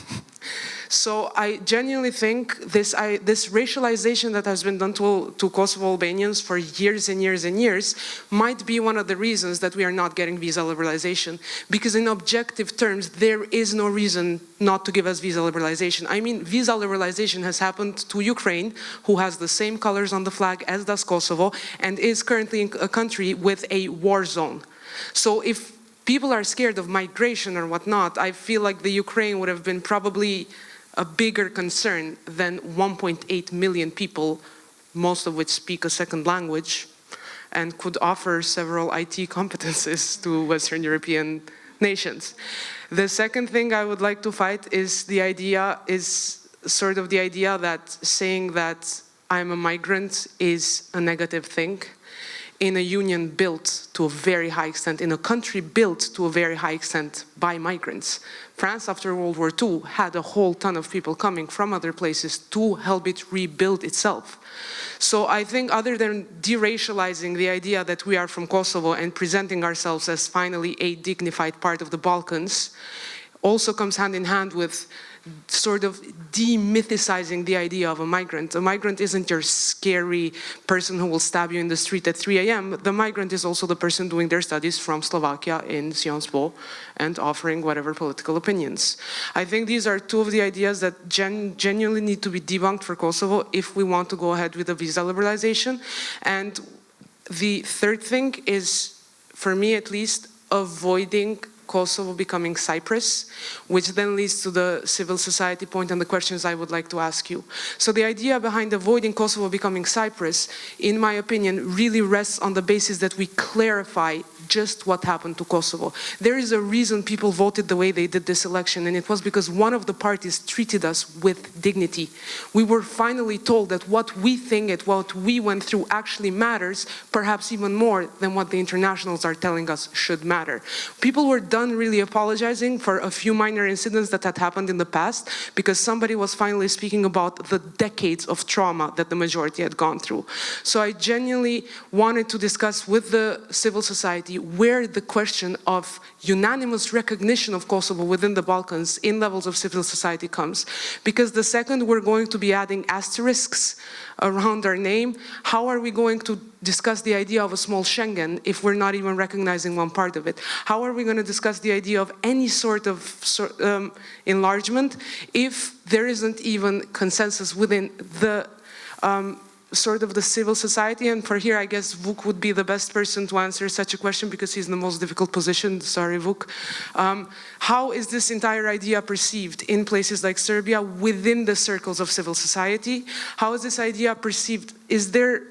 So I genuinely think this racialization that has been done to Kosovo Albanians for years and years and years might be one of the reasons that we are not getting visa liberalization. Because in objective terms, there is no reason not to give us visa liberalization. I mean, visa liberalization has happened to Ukraine, who has the same colors on the flag as does Kosovo, and is currently a country with a war zone. So if people are scared of migration or whatnot, I feel like the Ukraine would have been probably a bigger concern than 1.8 million people, most of which speak a second language, and could offer several IT competences to Western European nations. The second thing I would like to fight is the idea, that saying that I'm a migrant is a negative thing. In a union built to a very high extent, in a country built to a very high extent by migrants. France, after World War II, had a whole ton of people coming from other places to help it rebuild itself. So I think other than deracializing the idea that we are from Kosovo and presenting ourselves as finally a dignified part of the Balkans, also comes hand in hand with sort of demythicizing the idea of a migrant. A migrant isn't your scary person who will stab you in the street at 3 a.m. The migrant is also the person doing their studies from Slovakia in Sciences Po and offering whatever political opinions. I think these are two of the ideas that genuinely need to be debunked for Kosovo if we want to go ahead with a visa liberalization. And the third thing is, for me at least, avoiding Kosovo becoming Cyprus, which then leads to the civil society point and the questions I would like to ask you. So the idea behind avoiding Kosovo becoming Cyprus, in my opinion, really rests on the basis that we clarify just what happened to Kosovo. There is a reason people voted the way they did this election, and it was because one of the parties treated us with dignity. We were finally told that what we think and what we went through actually matters, perhaps even more than what the internationals are telling us should matter. People were done really apologizing for a few minor incidents that had happened in the past, because somebody was finally speaking about the decades of trauma that the majority had gone through. So I genuinely wanted to discuss with the civil society where the question of unanimous recognition of Kosovo within the Balkans in levels of civil society comes. Because the second we're going to be adding asterisks around our name, how are we going to discuss the idea of a small Schengen if we're not even recognizing one part of it? How are we going to discuss the idea of any sort of enlargement if there isn't even consensus within the sort of the civil society? And for here, I guess Vuk would be the best person to answer such a question because he's in the most difficult position. Sorry, Vuk. How is this entire idea perceived in places like Serbia within the circles of civil society? How is this idea perceived? Is there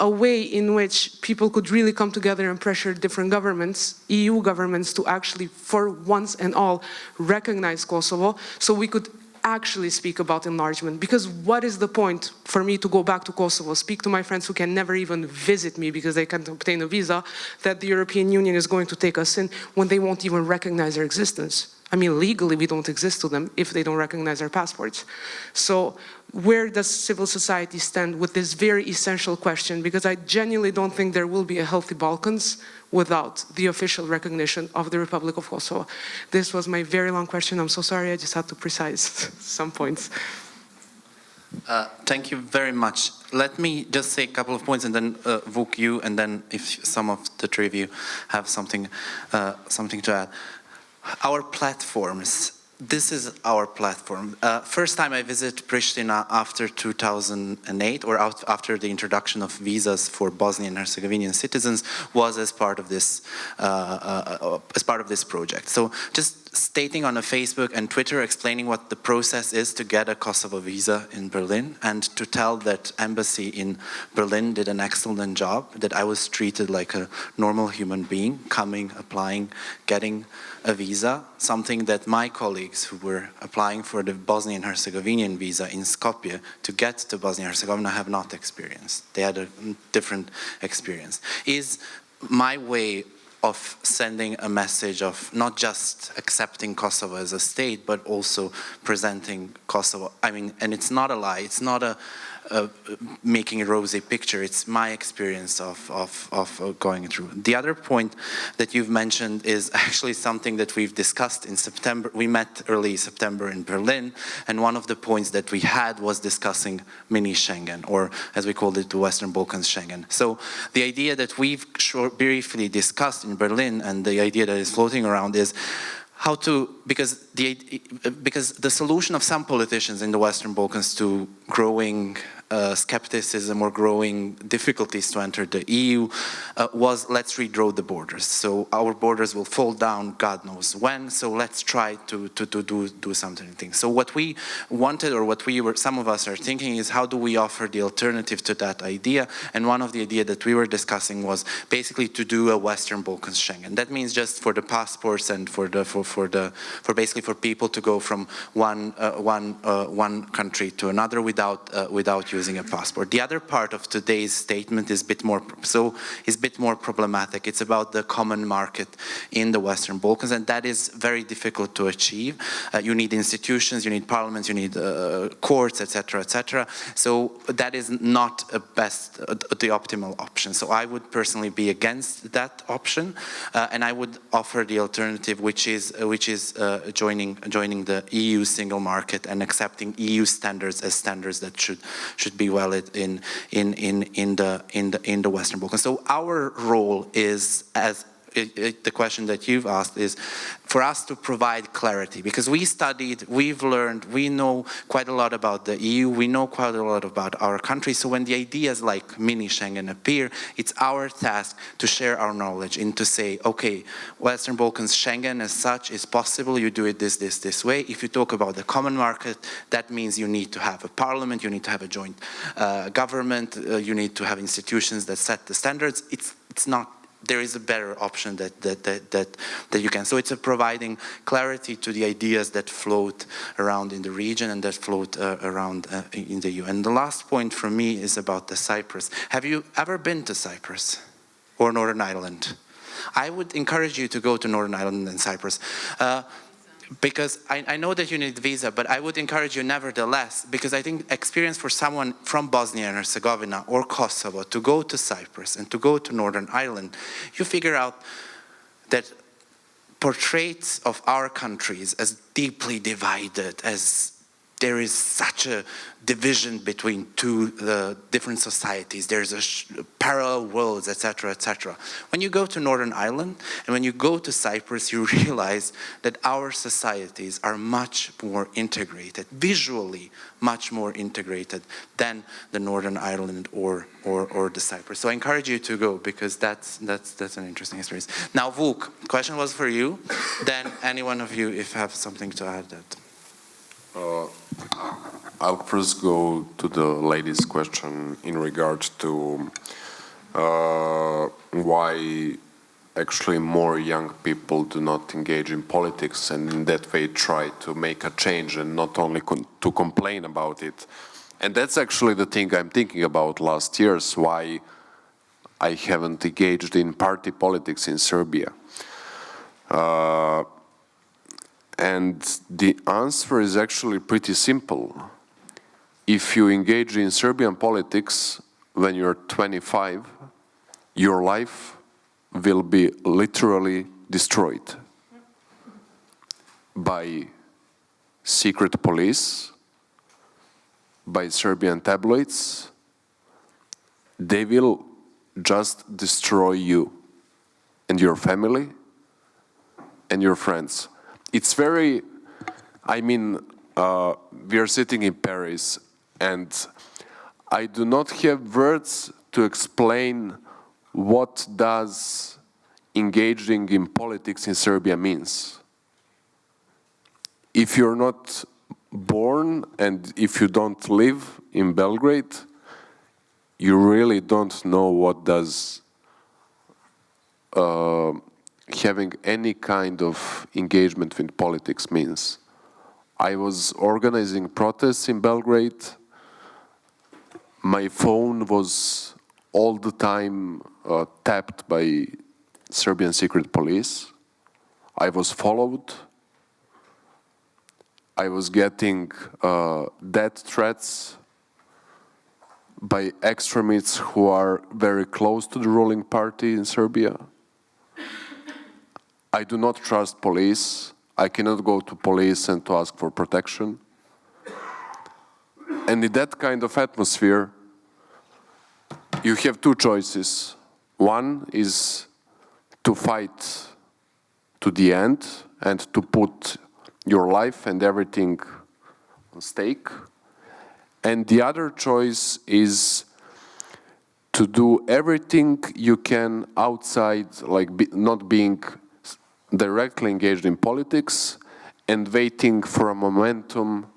a way in which people could really come together and pressure different governments, EU governments, to actually, for once and all, recognize Kosovo so we could actually speak about enlargement? Because what is the point for me to go back to Kosovo, speak to my friends who can never even visit me because they can't obtain a visa, that the European Union is going to take us in when they won't even recognize our existence? I mean, legally we don't exist to them if they don't recognize our passports. So where does civil society stand with this very essential question? Because I genuinely don't think there will be a healthy Balkans without the official recognition of the Republic of Kosovo. This was my very long question. I'm so sorry, I just had to precise some points. Thank you very much. Let me just say a couple of points, and then Vuk, you, and then if some of the three of you have something to add. Our platforms. This is our platform. First time I visited Pristina after 2008, or after the introduction of visas for Bosnian and Herzegovinian citizens, was as part of this project. So just stating on a Facebook and Twitter, explaining what the process is to get a Kosovo visa in Berlin, and to tell that embassy in Berlin did an excellent job, that I was treated like a normal human being, coming, applying, getting a visa, something that my colleagues who were applying for the Bosnian Herzegovinian visa in Skopje to get to Bosnia and Herzegovina have not experienced. They had a different experience. Is my way of sending a message of not just accepting Kosovo as a state, but also presenting Kosovo. I mean, and it's not a lie, it's not a making a rosy picture, it's my experience of going through. The other point that you've mentioned is actually something that we've discussed in September. We met early September in Berlin, and one of the points that we had was discussing mini Schengen, or as we called it, the Western Balkans Schengen. So the idea that we've briefly discussed in Berlin, and the idea that is floating around is how to, because the solution of some politicians in the Western Balkans to growing skepticism or growing difficulties to enter the EU was, let's redraw the borders. So our borders will fall down, God knows when, so let's try to do something. So what we wanted, or what we were, some of us are thinking, is how do we offer the alternative to that idea? And one of the ideas that we were discussing was basically to do a Western Balkans Schengen. That means just for the passports and for basically for people to go from one country to another without using a passport. The other part of today's statement is a bit more problematic. It's about the common market in the Western Balkans, and that is very difficult to achieve. You need institutions, you need parliaments, you need courts, etc., etc. So that is not the optimal option. So I would personally be against that option, and I would offer the alternative, which is joining the EU single market and accepting EU standards as standards that should be valid in the Western Balkans. So our role is, as the question that you've asked, is for us to provide clarity, because we studied, we've learned, we know quite a lot about the EU, we know quite a lot about our country. So when the ideas like mini Schengen appear, it's our task to share our knowledge and to say, okay, Western Balkans Schengen as such is possible, you do it this way. If you talk about the common market, that means you need to have a parliament, you need to have a joint government, you need to have institutions that set the standards. It's not. There is a better option that you can. So it's providing clarity to the ideas that float around in the region and that float around in the EU. And the last point for me is about the Cyprus. Have you ever been to Cyprus or Northern Ireland? I would encourage you to go to Northern Ireland and Cyprus. Because I know that you need a visa, but I would encourage you nevertheless, because I think experience for someone from Bosnia and Herzegovina or Kosovo to go to Cyprus and to go to Northern Ireland, you figure out that portraits of our countries as deeply divided, as there is such a division between two different societies. There's parallel worlds, etc., etc. When you go to Northern Ireland and when you go to Cyprus, you realize that our societies are much more integrated, visually much more integrated than the Northern Ireland or the Cyprus. So I encourage you to go, because that's an interesting experience. Now, Vuk, question was for you. Then any one of you, if you have something to add that. I'll first go to the lady's question in regards to why actually more young people do not engage in politics and in that way try to make a change and not only to complain about it. And that's actually the thing I'm thinking about last years, why I haven't engaged in party politics in Serbia. And the answer is actually pretty simple. If you engage in Serbian politics when you're 25, your life will be literally destroyed by secret police, by Serbian tabloids. They will just destroy you and your family and your friends. It's very, I mean, we are sitting in Paris, and I do not have words to explain what does engaging in politics in Serbia means. If you're not born and if you don't live in Belgrade, you really don't know what does having any kind of engagement with politics means. I was organizing protests in Belgrade. My phone was all the time tapped by Serbian secret police. I was followed. I was getting death threats by extremists who are very close to the ruling party in Serbia. I do not trust police. I cannot go to police and to ask for protection. And in that kind of atmosphere, you have two choices. One is to fight to the end and to put your life and everything on stake. And the other choice is to do everything you can outside, like not being directly engaged in politics and waiting for a momentum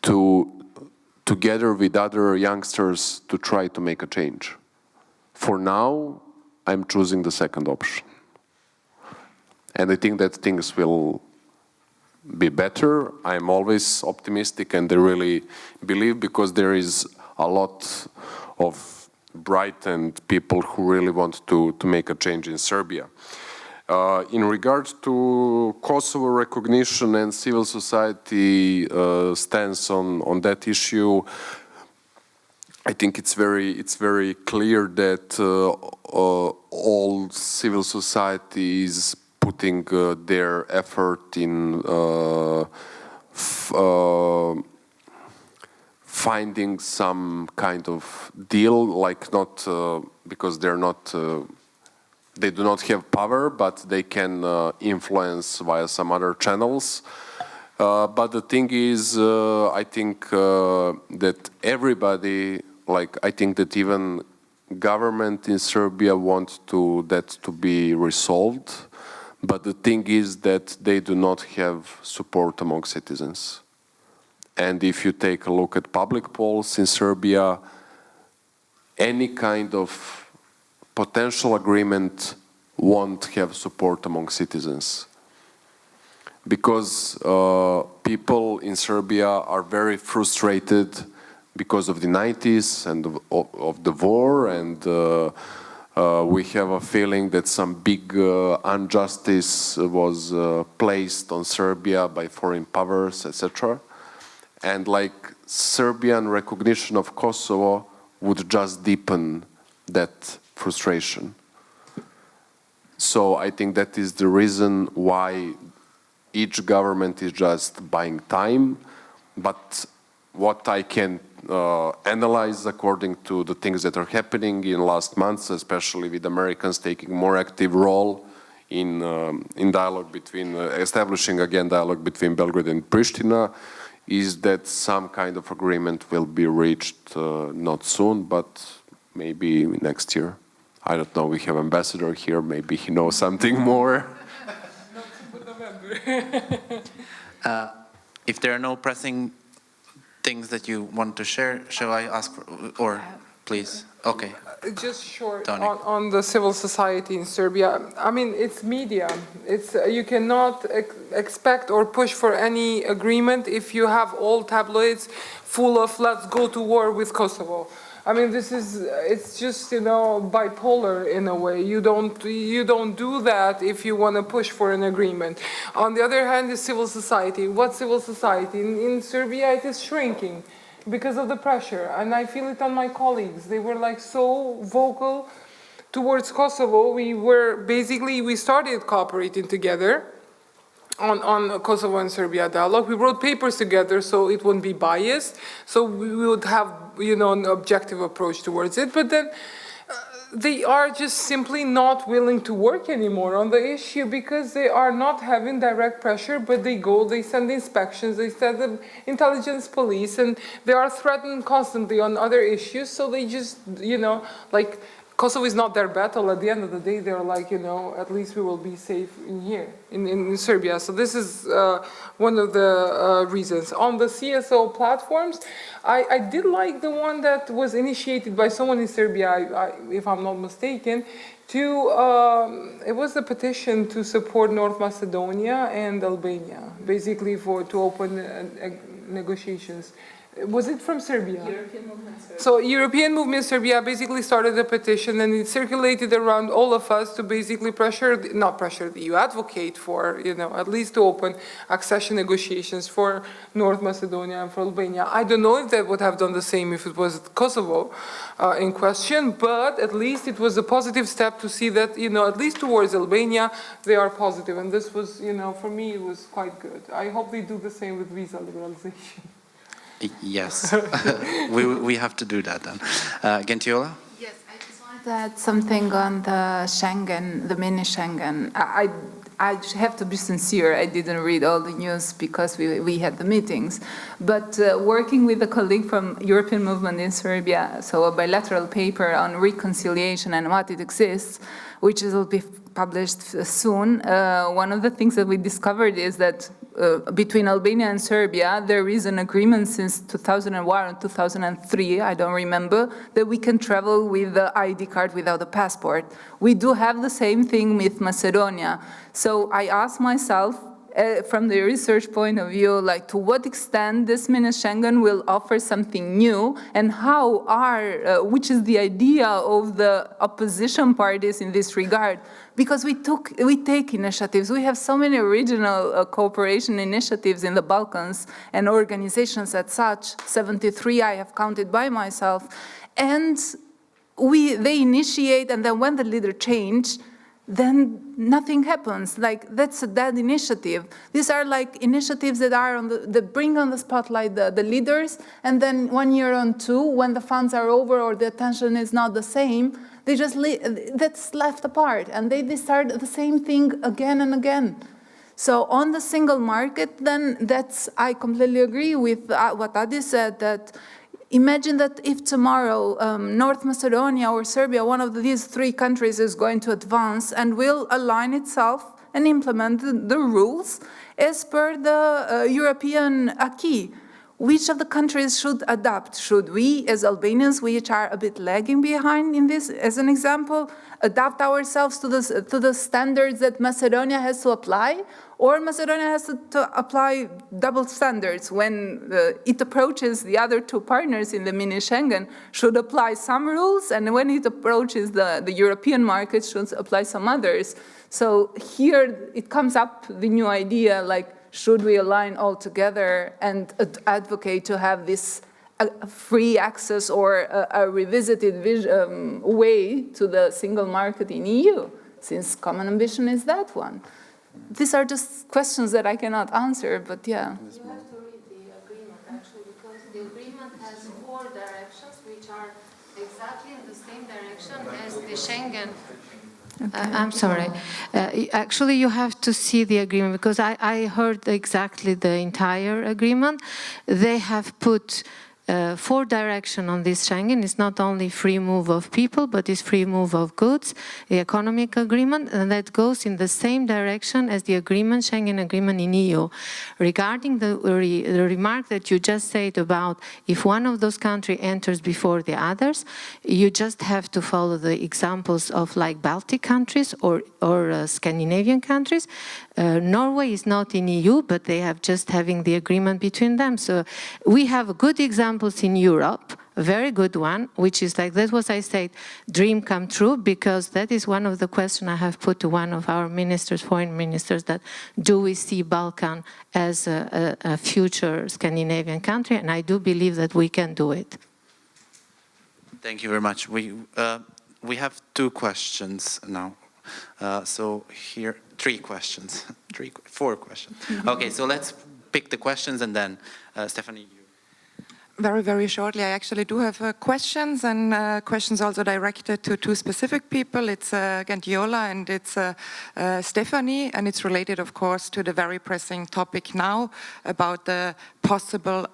to together with other youngsters to try to make a change. For now, I'm choosing the second option. And I think that things will be better. I'm always optimistic, and I really believe, because there is a lot of bright and people who really want to make a change in Serbia. In regards to Kosovo recognition and civil society stance on that issue, I think it's very clear that all civil society is putting their effort in finding some kind of deal, like not because they're not. They do not have power, but they can influence via some other channels. But the thing is, I think that everybody, like I think that even government in Serbia wants that to be resolved. But the thing is that they do not have support among citizens. And if you take a look at public polls in Serbia, any kind of potential agreement won't have support among citizens. Because people in Serbia are very frustrated because of the 90s and of the war, and we have a feeling that some big injustice was placed on Serbia by foreign powers, etc. And like Serbian recognition of Kosovo would just deepen that frustration. So I think that is the reason why each government is just buying time. But what I can analyze according to the things that are happening in last months, especially with Americans taking more active role in dialogue between, establishing again dialogue between Belgrade and Pristina, is that some kind of agreement will be reached not soon, but maybe next year. I don't know, we have ambassador here, maybe he knows something more. If there are no pressing things that you want to share, shall I ask for, or please? Okay. Just short Tony. on the civil society in Serbia. I mean, it's media. It's you cannot expect or push for any agreement if you have all tabloids full of "let's go to war with Kosovo." I mean, it's just, you know, bipolar in a way. You don't do that if you want to push for an agreement. On the other hand, is civil society. What civil society? In Serbia, it is shrinking because of the pressure. And I feel it on my colleagues. They were like so vocal towards Kosovo. We started cooperating together on Kosovo and Serbia dialogue. We wrote papers together so it wouldn't be biased, so we would have, you know, an objective approach towards it. But then they are just simply not willing to work anymore on the issue because they are not having direct pressure, but they send inspections, they send the intelligence police, and they are threatened constantly on other issues, so they just, you know, like, Kosovo is not their battle. At the end of the day, they're like, you know, at least we will be safe in here, in Serbia. So this is one of the reasons. On the CSO platforms, I did like the one that was initiated by someone in Serbia, if I'm not mistaken, it was a petition to support North Macedonia and Albania, basically to open negotiations. Was it from Serbia? European Movement Serbia. So European Movement Serbia basically started a petition and it circulated around all of us to basically not pressure the EU, advocate for, you know, at least to open accession negotiations for North Macedonia and for Albania. I don't know if they would have done the same if it was Kosovo in question, but at least it was a positive step to see that, you know, at least towards Albania, they are positive. And this was, you know, for me, it was quite good. I hope they do the same with visa liberalization. Yes, we have to do that then. Gentiola? Yes, I just wanted to add something on the Schengen, the mini Schengen. I have to be sincere, I didn't read all the news because we had the meetings. But working with a colleague from European Movement in Serbia, so a bilateral paper on reconciliation and what it exists, which will be published soon, one of the things that we discovered is that between Albania and Serbia, there is an agreement since 2001 or 2003, I don't remember, that we can travel with the ID card without a passport. We do have the same thing with Macedonia. So I asked myself, from the research point of view, like to what extent this mini Schengen will offer something new, and how which is the idea of the opposition parties in this regard? Because we take initiatives. We have so many regional cooperation initiatives in the Balkans and organizations as such, 73 I have counted by myself, and they initiate, and then when the leader change, then nothing happens. Like, that's a dead initiative. These are like initiatives that are that bring on the spotlight the leaders, and then 1 year or two, when the funds are over or the attention is not the same, they just that's left apart, and they start the same thing again and again. So on the single market, then I completely agree with what Adi said, that imagine that if tomorrow North Macedonia or Serbia, one of these three countries is going to advance and will align itself and implement the rules as per the European acquis. Which of the countries should adapt? Should we, as Albanians, which are a bit lagging behind in this, as an example, adapt ourselves to the standards that Macedonia has to apply? Or Macedonia has to apply double standards when it approaches the other two partners in the mini Schengen, should apply some rules, and when it approaches the European market, should apply some others. So here it comes up the new idea, like, should we align all together and advocate to have this free access or a revisited way to the single market in EU, since common ambition is that one? These are just questions that I cannot answer, but yeah. You have to read the agreement, actually, because the agreement has 4 directions, which are exactly in the same direction as the Schengen. Okay. I'm sorry. Actually, you have to see the agreement, because I heard exactly the entire agreement. They have put 4 directions on this Schengen. It's not only free move of people, but it's free move of goods, the economic agreement, and that goes in the same direction as the agreement, Schengen agreement in EU. Regarding the remark that you just said about if one of those countries enters before the others, you just have to follow the examples of like Baltic countries or Scandinavian countries. Norway is not in EU, but they have just having the agreement between them. So we have good examples in Europe, a very good one, which is like, that was, I said, dream come true, because that is one of the questions I have put to one of our ministers, foreign ministers, that do we see Balkan as a future Scandinavian country? And I do believe that we can do it. Thank you very much. We have 2 questions now. So here, 3 questions, 4 questions. Okay, so let's pick the questions and then Stefani, you. Very, very shortly, I actually do have questions, and questions also directed to 2 specific people. It's Gentiola and it's Stefani, and it's related, of course, to the very pressing topic now about the possible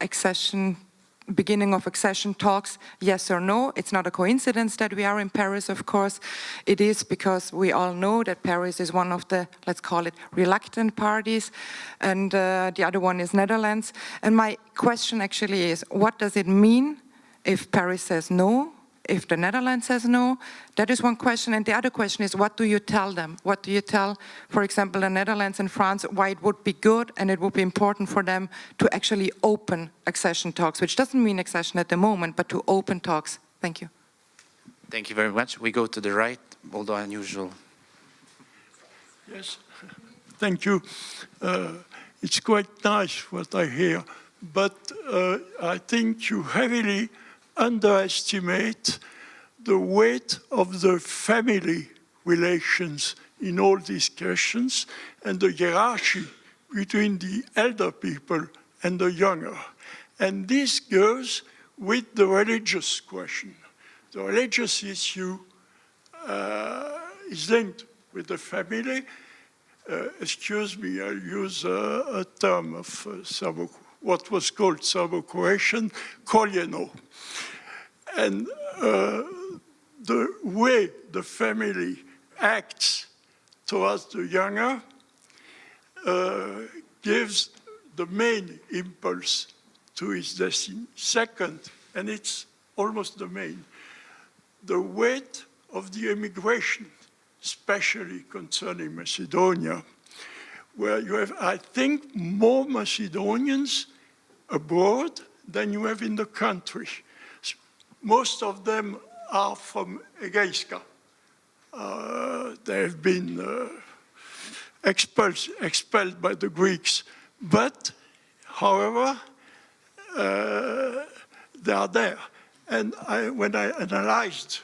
beginning of accession talks, yes or no. It's not a coincidence that we are in Paris, of course. It is because we all know that Paris is one of the, let's call it, reluctant parties, and the other one is Netherlands. And my question actually is, what does it mean if Paris says no? If the Netherlands says no? That is one question. And the other question is, what do you tell them? What do you tell, for example, the Netherlands and France, why it would be good and it would be important for them to actually open accession talks, which doesn't mean accession at the moment, but to open talks. Thank you. Thank you very much. We go to the right, although unusual. Yes, thank you. It's quite nice what I hear, but I think you heavily underestimate the weight of the family relations in all these questions and the hierarchy between the elder people and the younger. And this goes with the religious question. The religious issue is linked with the family. Excuse me, I'll use a term of what was called Serbo-Croatian, koljeno. And the way the family acts towards the younger gives the main impulse to his destiny. Second, and it's almost the main, the weight of the immigration, especially concerning Macedonia, where you have, I think, more Macedonians abroad than you have in the country. Most of them are from Egeiska. They have been expelled by the Greeks. But, however, they are there. And when I analyzed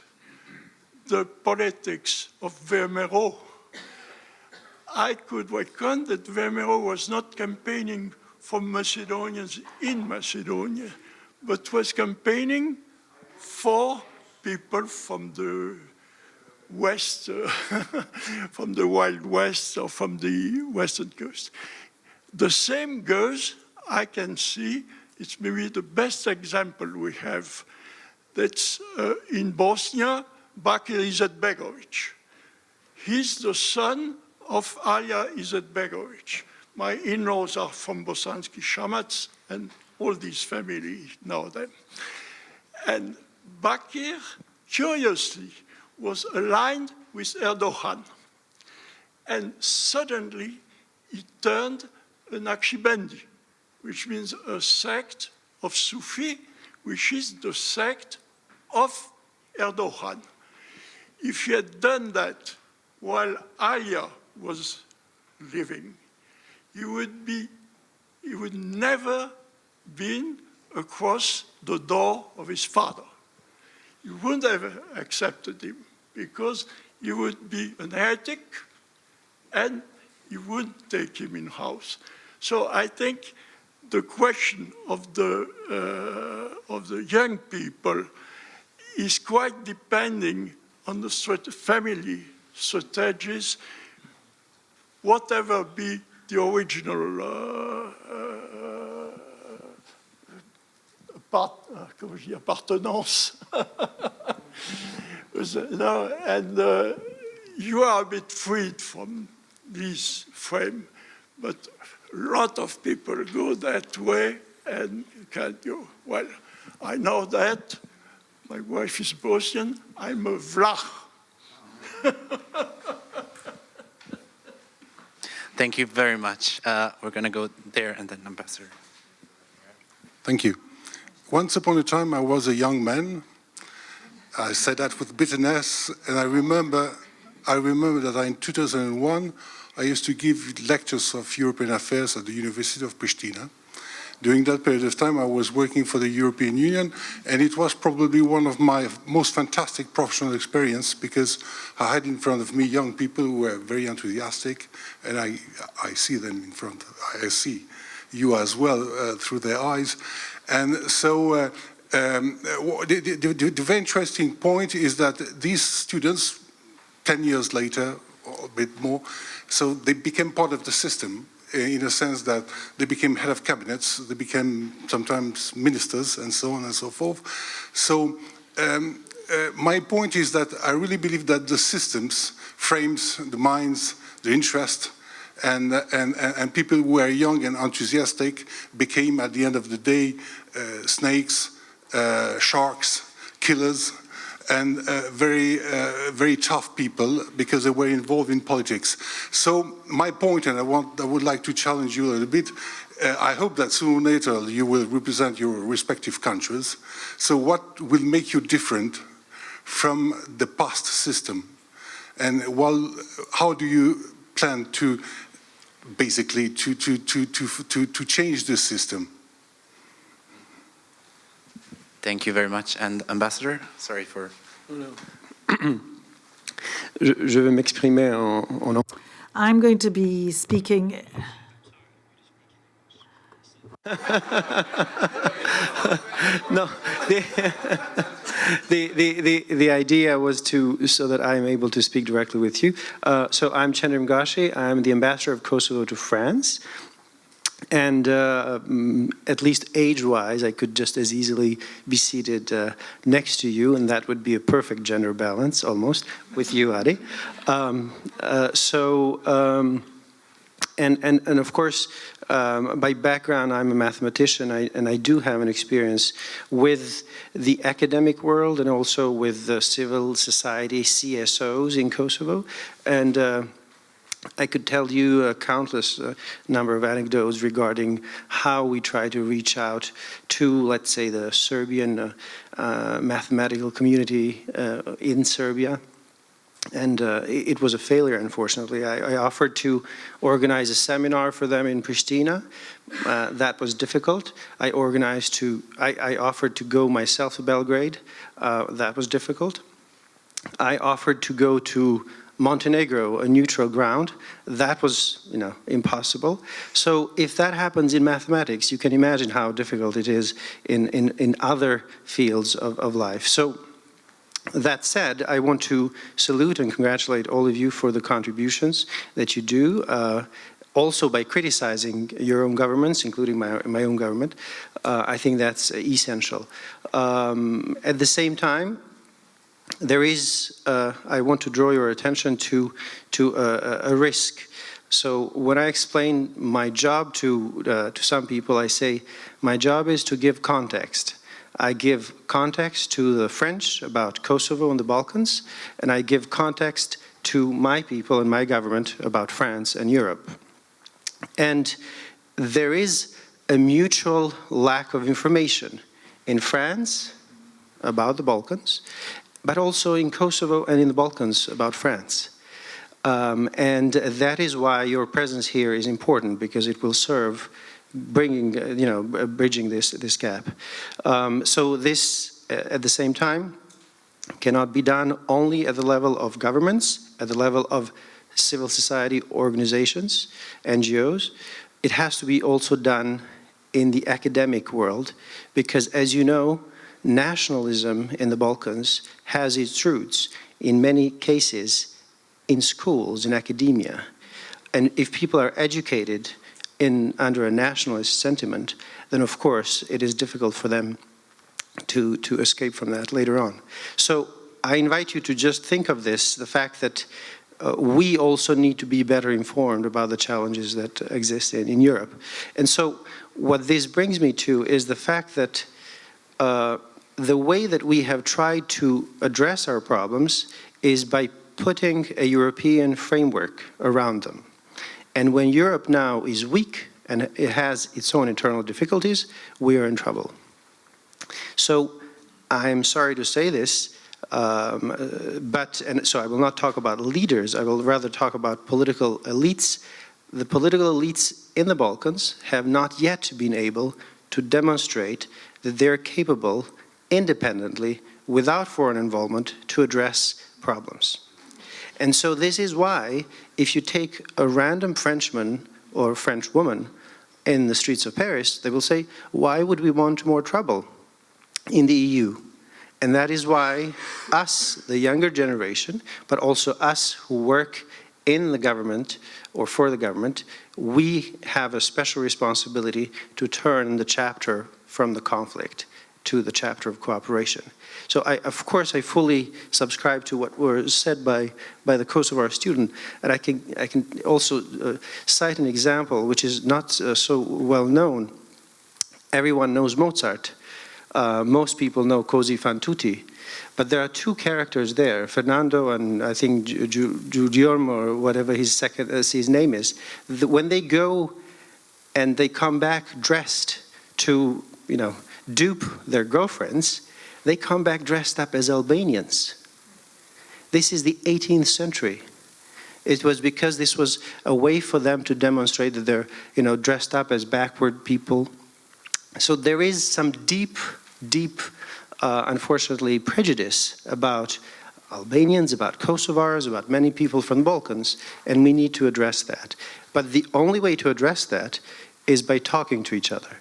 the politics of Vermeero, I could reckon that Vermeero was not campaigning for Macedonians in Macedonia, but was campaigning for people from the West, from the Wild West or from the Western coast. The same goes, I can see, it's maybe the best example we have. That's in Bosnia, Bakir Izetbegovic. He's the son of Alija Izetbegovic. My in-laws are from Bosanski Shamac, and all these families know them. And Bakir, curiously, was aligned with Erdogan. And suddenly, he turned a Naqshbandi, which means a sect of Sufi, which is the sect of Erdogan. If he had done that while Alija was living, he would never been across the door of his father. You wouldn't have accepted him because he would be an heretic and you wouldn't take him in house. So I think the question of the young people is quite depending on the family strategies, whatever be the original appartenance. And you are a bit freed from this frame, but a lot of people go that way and you can't go. Well, I know that. My wife is Bosnian. I'm a Vlach. Thank you very much. We're going to go there and then Ambassador. Thank you. once upon a time I was a young man. I said that with bitterness, and I remember that in 2001 I used to give lectures of European affairs at the University of Pristina. During that period of time I was working for the European Union, and it was probably one of my most fantastic professional experiences, because I had in front of me young people who were very enthusiastic, and I see them in front, I see you as well through their eyes. And so the very interesting point is that these students, 10 years later, or a bit more, so they became part of the system, in a sense that they became head of cabinets, they became sometimes ministers, and so on and so forth. So my point is that I really believe that the systems, frames the minds, the interest, and people who were young and enthusiastic became, at the end of the day, snakes, sharks, killers, and very tough people, because they were involved in politics. So my point, and I would like to challenge you a little bit, I hope that sooner or later you will represent your respective countries. So what will make you different from the past system? And how do you plan to basically to change this system? Thank you very much. And Ambassador, sorry for... Je vais m'exprimer en... I'm going to be speaking... No, the idea was so that I'm able to speak directly with you. So I'm Chandrim Gashi. I'm the ambassador of Kosovo to France. And at least age-wise, I could just as easily be seated next to you, and that would be a perfect gender balance, almost, with you, Adi. And of course, by background, I'm a mathematician, and I do have an experience with the academic world and also with the civil society CSOs in Kosovo. And I could tell you a countless number of anecdotes regarding how we try to reach out to, let's say, the Serbian mathematical community in Serbia. And it was a failure, unfortunately. I offered to organize a seminar for them in Pristina. That was difficult. I offered to go myself to Belgrade. That was difficult. I offered to go to Montenegro, a neutral ground. That was, impossible. So if that happens in mathematics, you can imagine how difficult it is in other fields of life. So that said, I want to salute and congratulate all of you for the contributions that you do, also by criticizing your own governments, including my own government. I think that's essential. At the same time, there is, I want to draw your attention to a risk. So when I explain my job to some people, I say, my job is to give context. I give context to the French about Kosovo and the Balkans, and I give context to my people and my government about France and Europe. And there is a mutual lack of information in France about the Balkans, but also in Kosovo and in the Balkans about France. And that is why your presence here is important, because it will serve bringing, bridging this gap. So this, at the same time, cannot be done only at the level of governments, at the level of civil society organizations, NGOs. It has to be also done in the academic world, because as you know, nationalism in the Balkans has its roots, in many cases, in schools, in academia. And if people are educated under a nationalist sentiment, then of course it is difficult for them to escape from that later on. So I invite you to just think of this, the fact that we also need to be better informed about the challenges that exist in Europe. And so what this brings me to is the fact that the way that we have tried to address our problems is by putting a European framework around them. And when Europe now is weak and it has its own internal difficulties, we are in trouble. So I'm sorry to say this, so I will not talk about leaders, I will rather talk about political elites. The political elites in the Balkans have not yet been able to demonstrate that they're capable independently, without foreign involvement, to address problems. And so this is why, if you take a random Frenchman or French woman in the streets of Paris, they will say, why would we want more trouble in the EU? And that is why us, the younger generation, but also us who work in the government or for the government, we have a special responsibility to turn the chapter from the conflict to the chapter of cooperation. So of course I fully subscribe to what was said by the Kosovar student, and I can also cite an example which is not so well known. Everyone knows Mozart. Most people know Così fan tutti, but there are two characters there, Fernando and I think Giuliano or whatever his name is. When they go and they come back dressed to, dupe their girlfriends, they come back dressed up as Albanians. This is the 18th century. It was because this was a way for them to demonstrate that they're, dressed up as backward people. So there is some deep, unfortunately, prejudice about Albanians, about Kosovars, about many people from the Balkans, and we need to address that. But the only way to address that is by talking to each other.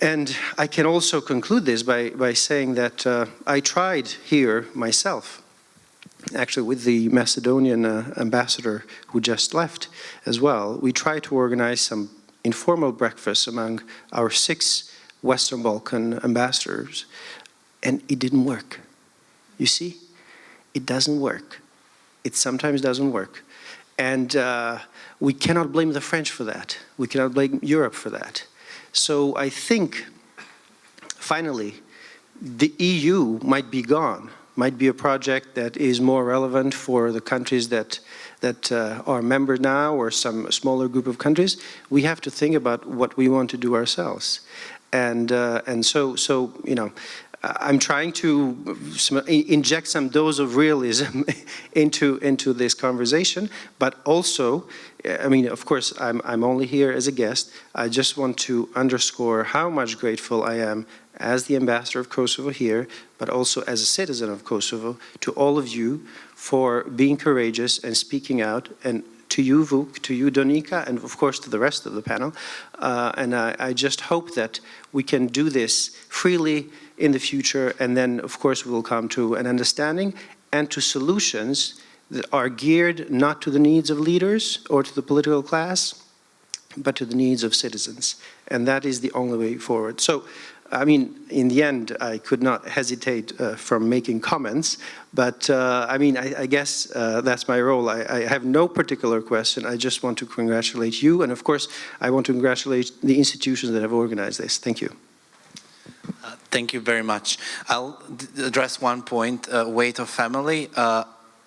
And I can also conclude this by saying that I tried here myself, actually with the Macedonian ambassador who just left as well. We tried to organize some informal breakfasts among our 6 Western Balkan ambassadors, and it didn't work. You see, it doesn't work. It sometimes doesn't work. And we cannot blame the French for that. We cannot blame Europe for that. So I think, finally, the EU might be gone, might be a project that is more relevant for the countries that are members now or some smaller group of countries. We have to think about what we want to do ourselves. And so I'm trying to inject some dose of realism into this conversation, but also, of course, I'm only here as a guest. I just want to underscore how much grateful I am as the ambassador of Kosovo here, but also as a citizen of Kosovo, to all of you for being courageous and speaking out, and to you, Vuk, to you, Donika, and of course to the rest of the panel. And I just hope that we can do this freely in the future, and then of course we will come to an understanding and to solutions that are geared not to the needs of leaders or to the political class, but to the needs of citizens. And that is the only way forward. So, in the end, I could not hesitate from making comments, but I guess that's my role. I have no particular question. I just want to congratulate you, and of course, I want to congratulate the institutions that have organized this. Thank you. Thank you very much. I'll address one point, weight of family.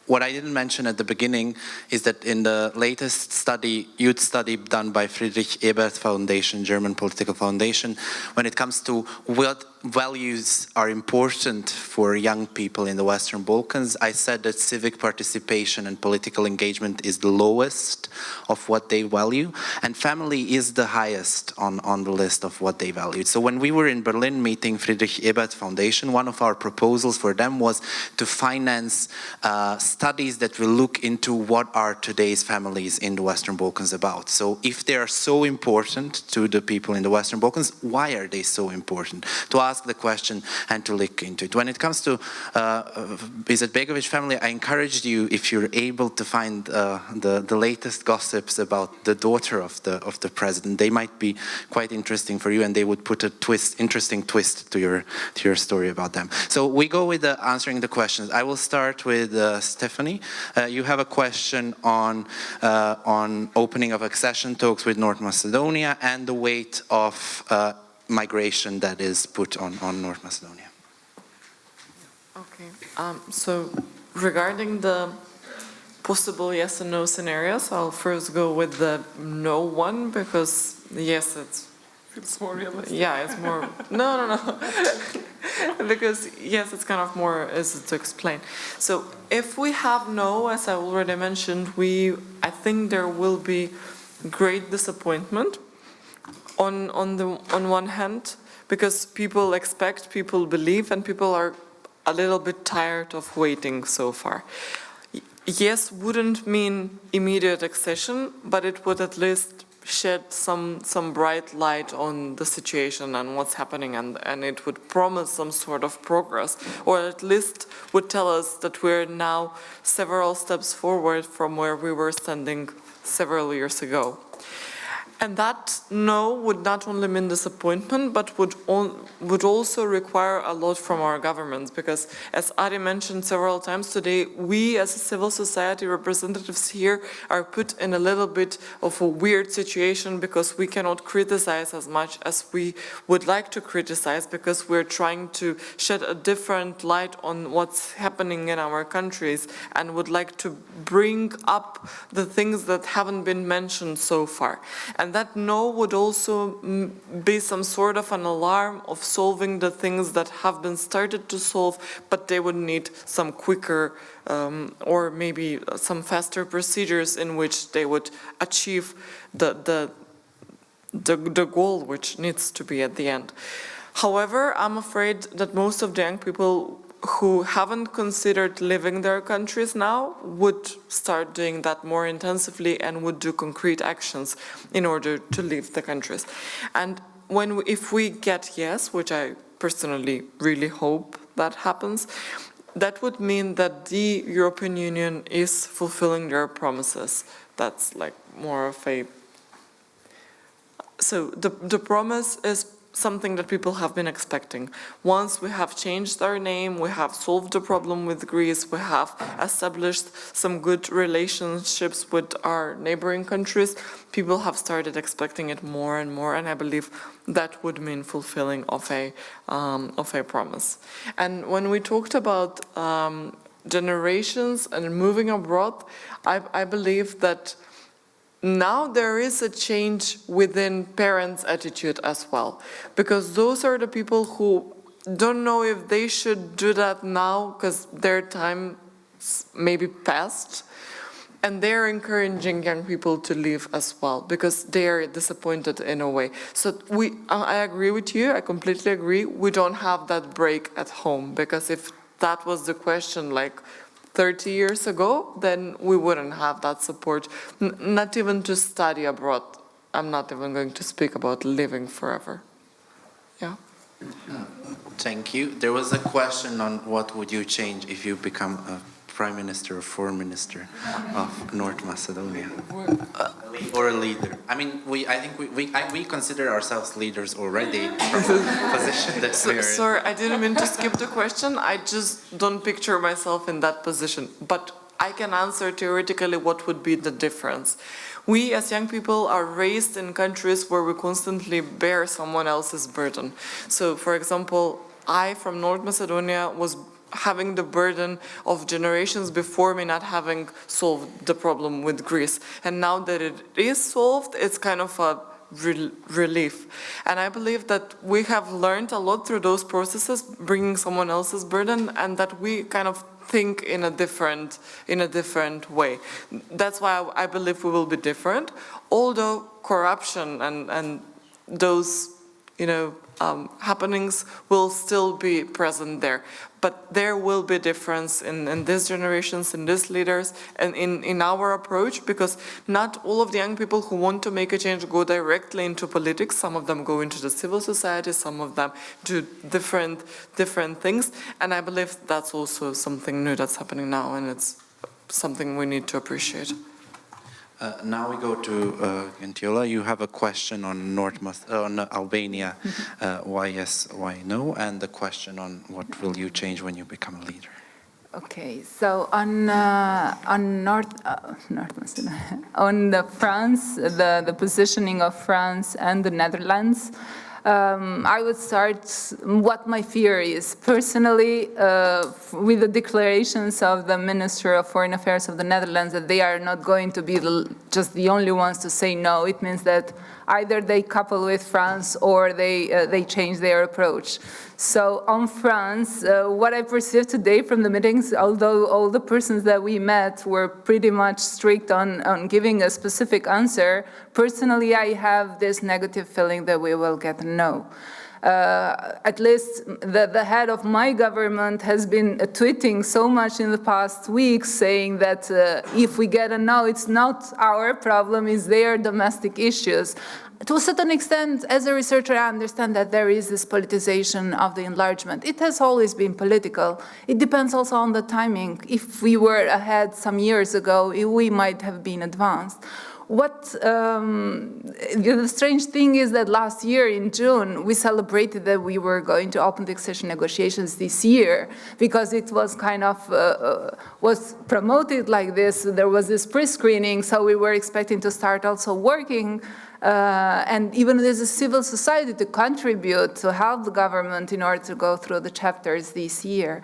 What I didn't mention at the beginning is that in the latest study, youth study done by Friedrich Ebert Foundation, German political foundation, when it comes to what values are important for young people in the Western Balkans, I said that civic participation and political engagement is the lowest of what they value, and family is the highest on the list of what they value. So when we were in Berlin meeting Friedrich Ebert Foundation, one of our proposals for them was to finance studies that will look into what are today's families in the Western Balkans about. So if they are so important to the people in the Western Balkans, why are they so important? To ask the question and to look into it. When it comes to Izetbegovic family, I encouraged you, if you're able to find the latest gossips about the daughter of the president, they might be quite interesting for you, and they would put a interesting twist to your story about them. So we go with answering the questions. I will start with Stefani. You have a question on opening of accession talks with North Macedonia and the weight of migration that is put on North Macedonia. Okay, so regarding the possible yes and no scenarios, I'll first go with the no one, because yes, it's It's more realistic. Yeah, it's more, no. Because, yes, it's kind of more easy to explain. So if we have no, as I already mentioned, I think there will be great disappointment on one hand, because people expect, people believe, and people are a little bit tired of waiting so far. Yes, wouldn't mean immediate accession, but it would at least shed some bright light on the situation and what's happening, and it would promise some sort of progress, or at least would tell us that we're now several steps forward from where we were standing several years ago. And that no would not only mean disappointment, but would also require a lot from our governments, because as Ari mentioned several times today, we as civil society representatives here are put in a little bit of a weird situation, because we cannot criticize as much as we would like to criticize, because we're trying to shed a different light on what's happening in our countries and would like to bring up the things that haven't been mentioned so far. And that no would also be some sort of an alarm of solving the things that have been started to solve, but they would need some quicker or maybe some faster procedures in which they would achieve the goal which needs to be at the end. However, I'm afraid that most of the young people who haven't considered leaving their countries now would start doing that more intensively and would do concrete actions in order to leave the countries. And if we get yes, which I personally really hope that happens, that would mean that the European Union is fulfilling their promises. That's like more of a... So the promise is something that people have been expecting. Once we have changed our name, we have solved the problem with Greece, we have established some good relationships with our neighboring countries, people have started expecting it more and more, and I believe that would mean fulfilling of a promise. And when we talked about generations and moving abroad, I believe that now there is a change within parents' attitude as well, because those are the people who don't know if they should do that now because their time maybe passed, and they're encouraging young people to leave as well because they're disappointed in a way. So I agree with you, I completely agree, we don't have that break at home, because if that was the question like 30 years ago, then we wouldn't have that support, not even to study abroad. I'm not even going to speak about living forever. Yeah. Thank you. There was a question on what would you change if you become a prime minister or foreign minister of North Macedonia, or a leader. I mean, I think we consider ourselves leaders already from a position that we're in. Sorry, I didn't mean to skip the question. I just don't picture myself in that position. But I can answer theoretically what would be the difference. We as young people are raised in countries where we constantly bear someone else's burden. So, for example, I from North Macedonia was having the burden of generations before me not having solved the problem with Greece. And now that it is solved, it's kind of a relief. And I believe that we have learned a lot through those processes, bringing someone else's burden, and that we kind of think in a different way. That's why I believe we will be different, although corruption and those happenings will still be present there. But there will be difference in these generations, in these leaders, and in our approach, because not all of the young people who want to make a change go directly into politics. Some of them go into the civil society, some of them do different things. And I believe that's also something new that's happening now, and it's something we need to appreciate. Now we go to Gentiola. You have a question on Albania, why yes, why no, and the question on what will you change when you become a leader. Okay, so on France, the positioning of France and the Netherlands. I would start what my fear is. Personally, with the declarations of the Minister of Foreign Affairs of the Netherlands that they are not going to be just the only ones to say no, it means that either they couple with France or they change their approach. So on France, what I perceived today from the meetings, although all the persons that we met were pretty much strict on giving a specific answer, personally I have this negative feeling that we will get a no. At least the head of my government has been tweeting so much in the past weeks saying that if we get a no, it's not our problem, it's their domestic issues. To a certain extent, as a researcher, I understand that there is this politicization of the enlargement. It has always been political. It depends also on the timing. If we were ahead some years ago, we might have been advanced. The strange thing is that last year in June, we celebrated that we were going to open the accession negotiations this year because it was kind of, was promoted like this. There was this pre-screening, so we were expecting to start also working and even as a civil society to contribute, to help the government in order to go through the chapters this year.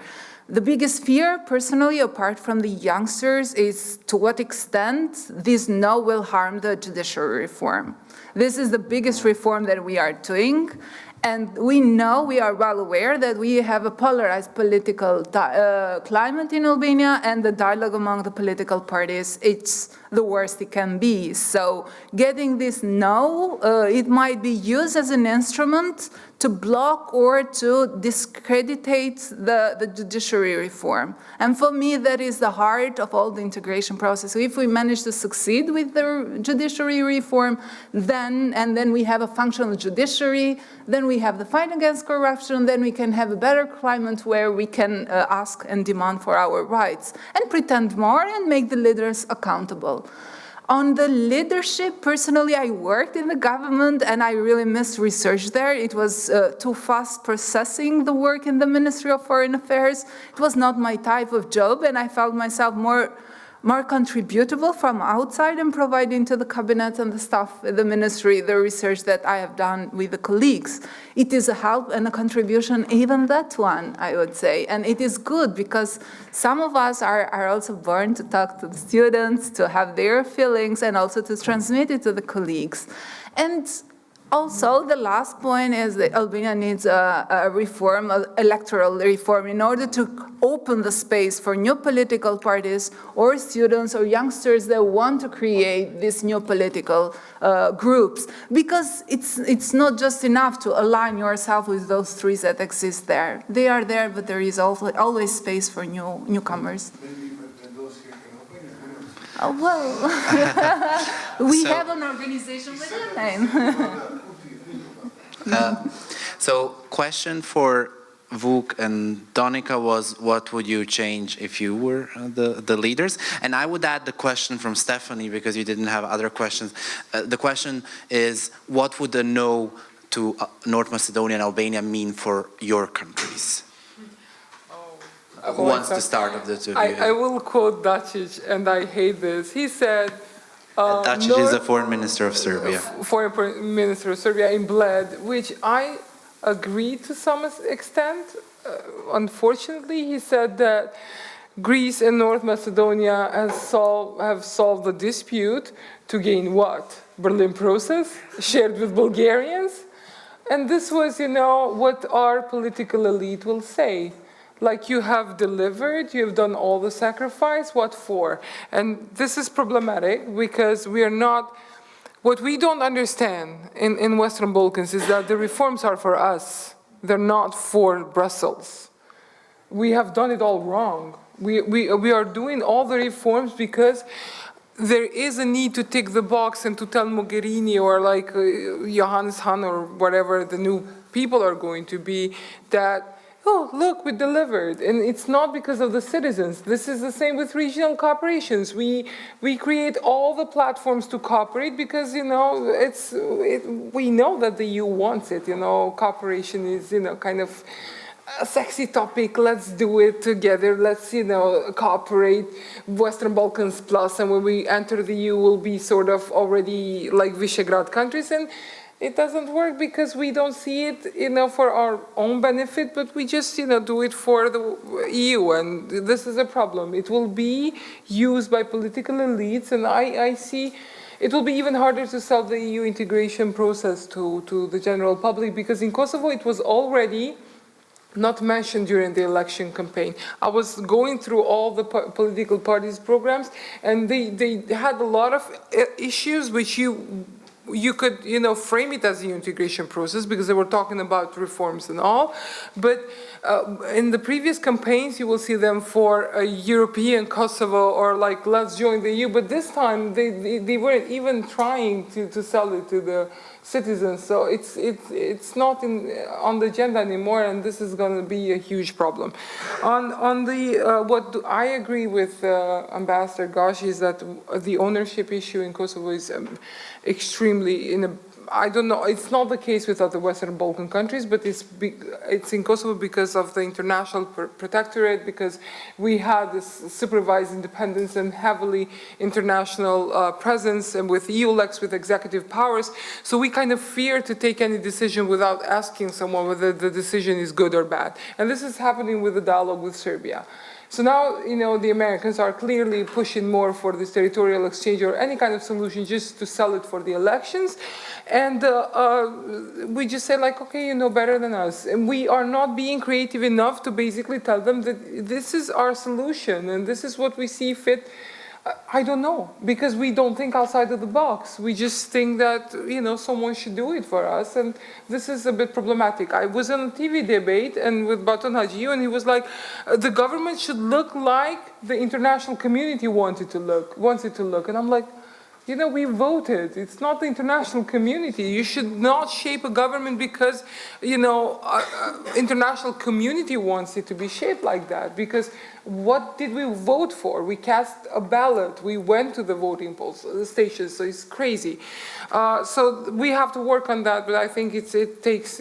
The biggest fear, personally, apart from the youngsters, is to what extent this no will harm the judiciary reform. This is the biggest reform that we are doing, and we know, we are well aware that we have a polarized political climate in Albania, and the dialogue among the political parties, it's the worst it can be. So getting this no, it might be used as an instrument to block or to discreditate the judiciary reform. And for me, that is the heart of all the integration process. So if we manage to succeed with the judiciary reform, then we have a functional judiciary, then we have the fight against corruption, then we can have a better climate where we can ask and demand for our rights and pretend more and make the leaders accountable. On the leadership, personally, I worked in the government and I really missed research there. It was too fast processing the work in the Ministry of Foreign Affairs. It was not my type of job, and I felt myself more contributable from outside and providing to the cabinet and the staff at the ministry the research that I have done with the colleagues. It is a help and a contribution, even that one, I would say. And it is good because some of us are also born to talk to the students, to have their feelings, and also to transmit it to the colleagues. And also, the last point is that Albania needs a reform, an electoral reform, in order to open the space for new political parties or students or youngsters that want to create these new political groups. Because it's not just enough to align yourself with those three that exist there. They are there, but there is also always space for newcomers. Well, we have an organization with a name. So, question for Vuk and Donika was, what would you change if you were the leaders? And I would add the question from Stefani, because you didn't have other questions. The question is, what would the no to North Macedonia and Albania mean for your countries? Who wants to start of the two of you? I will quote Dacic, and I hate this. He said... Dacic is the foreign minister of Serbia. Foreign minister of Serbia in Bled, which I agree to some extent. Unfortunately, he said that Greece and North Macedonia have solved the dispute to gain what? Berlin Process, shared with Bulgarians? And this was, what our political elite will say. Like, you have delivered, you have done all the sacrifice, what for? And this is problematic because we are not, what we don't understand in Western Balkans is that the reforms are for us. They're not for Brussels. We have done it all wrong. We are doing all the reforms because there is a need to tick the box and to tell Mogherini or like Johannes Hahn or whatever the new people are going to be that, oh, look, we delivered. And it's not because of the citizens. This is the same with regional cooperations. We create all the platforms to cooperate because, we know that the EU wants it. Cooperation is, kind of a sexy topic. Let's do it together. Let's, cooperate. Western Balkans plus. And when we enter the EU, we'll be sort of already like Visegrad countries. And it doesn't work because we don't see it, for our own benefit, but we just, do it for the EU, and this is a problem. It will be used by political elites, and I see it will be even harder to sell the EU integration process to the general public, because in Kosovo it was already not mentioned during the election campaign. I was going through all the political parties' programs, and they had a lot of issues which you could, frame it as the integration process, because they were talking about reforms and all. But in the previous campaigns, you will see them for a European Kosovo, or like, let's join the EU. But this time, they weren't even trying to sell it to the citizens. So it's not on the agenda anymore, and this is going to be a huge problem. On the I agree with Ambassador Gashi is that the ownership issue in Kosovo is extremely I don't know, it's not the case with other Western Balkan countries, but it's in Kosovo because of the international protectorate, because we had this supervised independence and heavily international presence, and with EULEX, with executive powers. So we kind of fear to take any decision without asking someone whether the decision is good or bad. And this is happening with the dialogue with Serbia. So now, the Americans are clearly pushing more for this territorial exchange or any kind of solution just to sell it for the elections. And we just say, like, okay, you know better than us. And we are not being creative enough to basically tell them that this is our solution and this is what we see fit. I don't know, because we don't think outside of the box. We just think that, someone should do it for us, and this is a bit problematic. I was in a TV debate and with Baton Hajiu, and he was like, the government should look like the international community wants it to look. And I'm like, we voted. It's not the international community. You should not shape a government because, international community wants it to be shaped like that. Because what did we vote for? We cast a ballot. We went to the voting polls, the stations. So it's crazy. So we have to work on that. But I think it takes,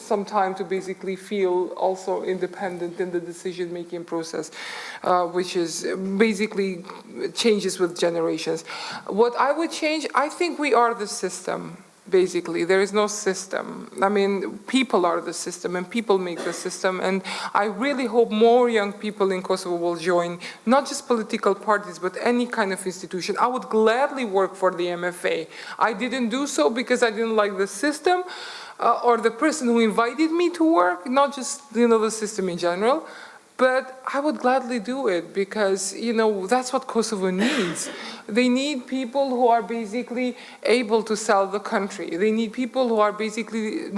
some time to basically feel also independent in the decision-making process, which is basically changes with generations. What I would change, I think we are the system. Basically, there is no system. I mean, people are the system, and people make the system. And I really hope more young people in Kosovo will join, not just political parties, but any kind of institution. I would gladly work for the MFA. I didn't do so because I didn't like the system or the person who invited me to work, not just, the system in general. But I would gladly do it because, that's what Kosovo needs. They need people who are basically able to sell the country. They need people who are basically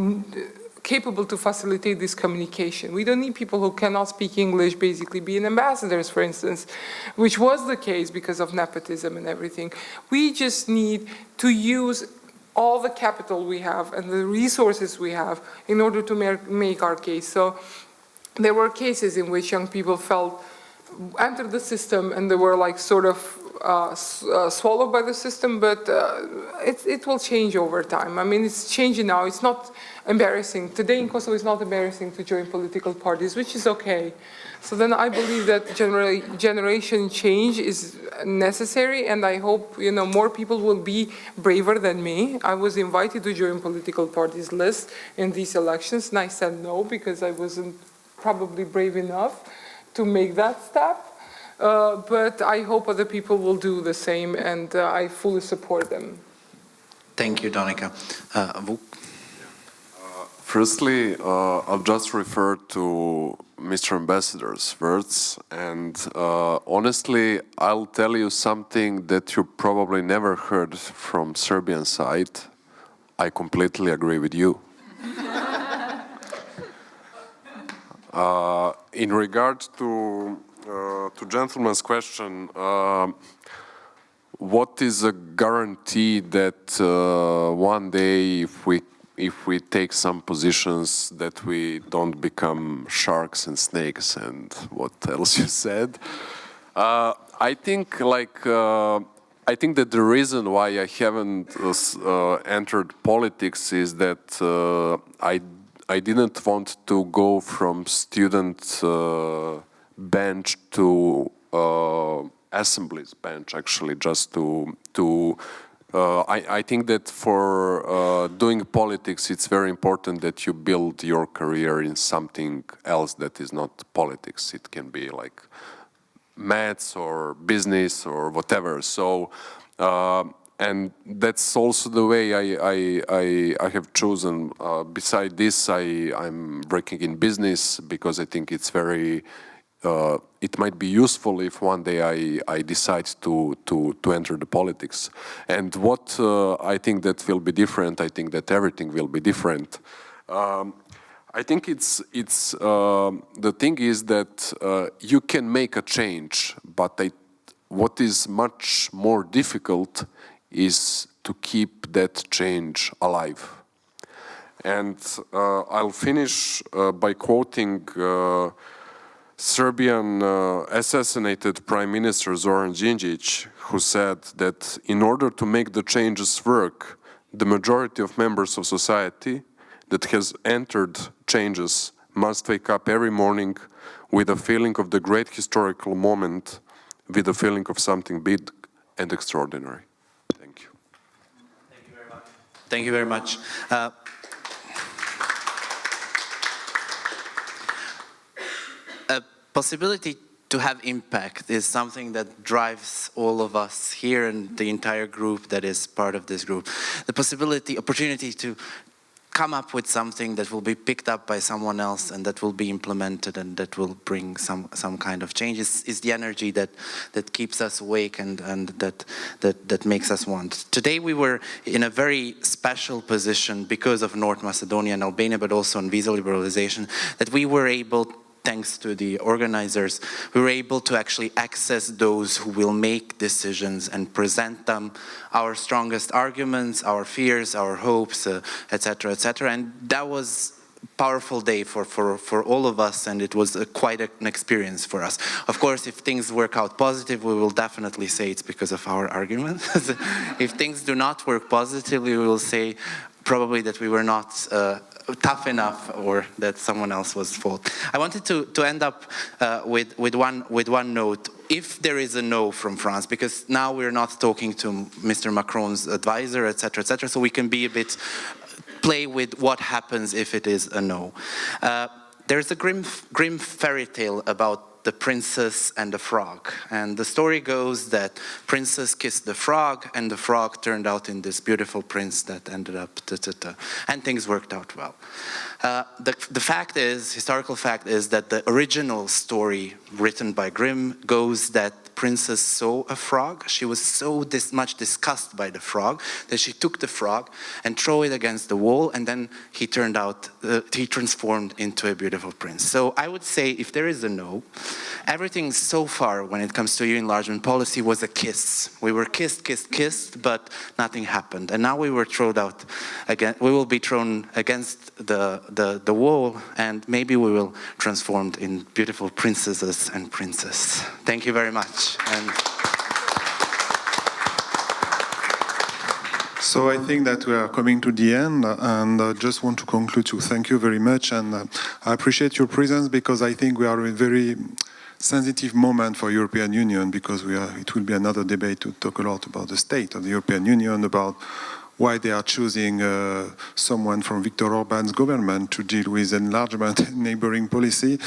capable to facilitate this communication. We don't need people who cannot speak English, basically being ambassadors, for instance, which was the case because of nepotism and everything. We just need to use all the capital we have and the resources we have in order to make our case. So there were cases in which young people entered the system and they were like sort of swallowed by the system, but it will change over time. I mean, it's changing now. It's not embarrassing. Today in Kosovo, it's not embarrassing to join political parties, which is okay. So then I believe that generation change is necessary, and I hope, more people will be braver than me. I was invited to join political parties list in these elections, and I said no because I wasn't probably brave enough to make that step. But I hope other people will do the same, and I fully support them. Thank you, Donika. Vuk? Firstly, I'll just refer to Mr. Ambassador's words, and honestly, I'll tell you something that you probably never heard from Serbian side. I completely agree with you. In regard to gentleman's question, what is a guarantee that one day, if we take some positions, that we don't become sharks and snakes and what else you said? I think that the reason why I haven't entered politics is that I didn't want to go from student bench to assembly's bench, actually, just to I think that for doing politics, it's very important that you build your career in something else that is not politics. It can be like maths or business or whatever. So And that's also the way I have chosen. Beside this, I'm working in business because I think it's very, it might be useful if one day I decide to enter the politics. And what I think that will be different, I think that everything will be different. I think the thing is that you can make a change, but what is much more difficult is to keep that change alive. And I'll finish by quoting Serbian assassinated Prime Minister Zoran Đinđić, who said that in order to make the changes work, the majority of members of society that has entered changes must wake up every morning with a feeling of the great historical moment, with a feeling of something big and extraordinary. Thank you. Thank you very much. Thank you very much. A possibility to have impact is something that drives all of us here and the entire group that is part of this group. The opportunity to come up with something that will be picked up by someone else and that will be implemented and that will bring some kind of change is the energy that keeps us awake and that makes us want. Today we were in a very special position because of North Macedonia and Albania, but also on visa liberalization, that we were able, thanks to the organizers, we were able to actually access those who will make decisions and present them our strongest arguments, our fears, our hopes, etc., etc. And that was a powerful day for all of us, and it was quite an experience for us. Of course, if things work out positive, we will definitely say it's because of our arguments. If things do not work positively, we will say probably that we were not tough enough or that someone else was at fault. I wanted to end up with one note. If there is a no from France, because now we're not talking to Mr. Macron's advisor, etc., etc., so we can be a bit, play with what happens if it is a no. There's a grim fairy tale about the princess and the frog. And the story goes that princess kissed the frog and the frog turned out in this beautiful prince that ended up and things worked out well. The fact is, historical fact is that the original story written by Grimm goes that princess saw a frog. She was so much disgusted by the frog that she took the frog and threw it against the wall, and then he transformed into a beautiful prince. So I would say, if there is a no, everything so far when it comes to EU enlargement policy was a kiss. We were kissed, but nothing happened. And now we were thrown out again. We will be thrown against the wall, and maybe we will transform in beautiful princesses and princes. Thank you very much. So I think that we are coming to the end, and I just want to conclude to thank you very much, and I appreciate your presence because I think we are in a very sensitive moment for European Union, because it will be another debate to talk a lot about the state of the European Union, about why they are choosing someone from Viktor Orban's government to deal with enlargement and neighboring policy.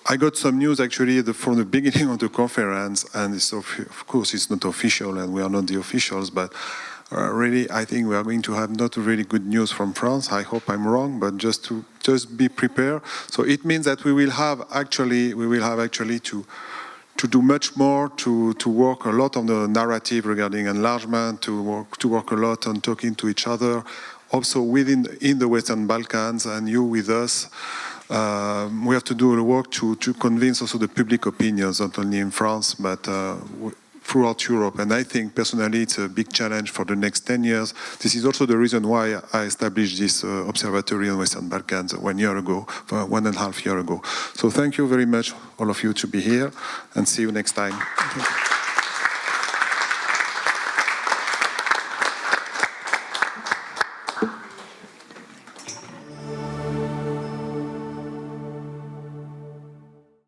I got some news actually from the beginning of the conference, and of course it's not official and we are not the officials, but really I think we are going to have not really good news from France. I hope I'm wrong, but just be prepared. So it means that we will have actually to do much more, to work a lot on the narrative regarding enlargement, to work a lot on talking to each other, also in the Western Balkans, and you with us. We have to do the work to convince also the public opinions, not only in France, but throughout Europe. And I think personally it's a big challenge for the next 10 years. This is also the reason why I established this observatory on Western Balkans 1 year ago, 1.5 years ago. So thank you very much, all of you, to be here, and see you next time.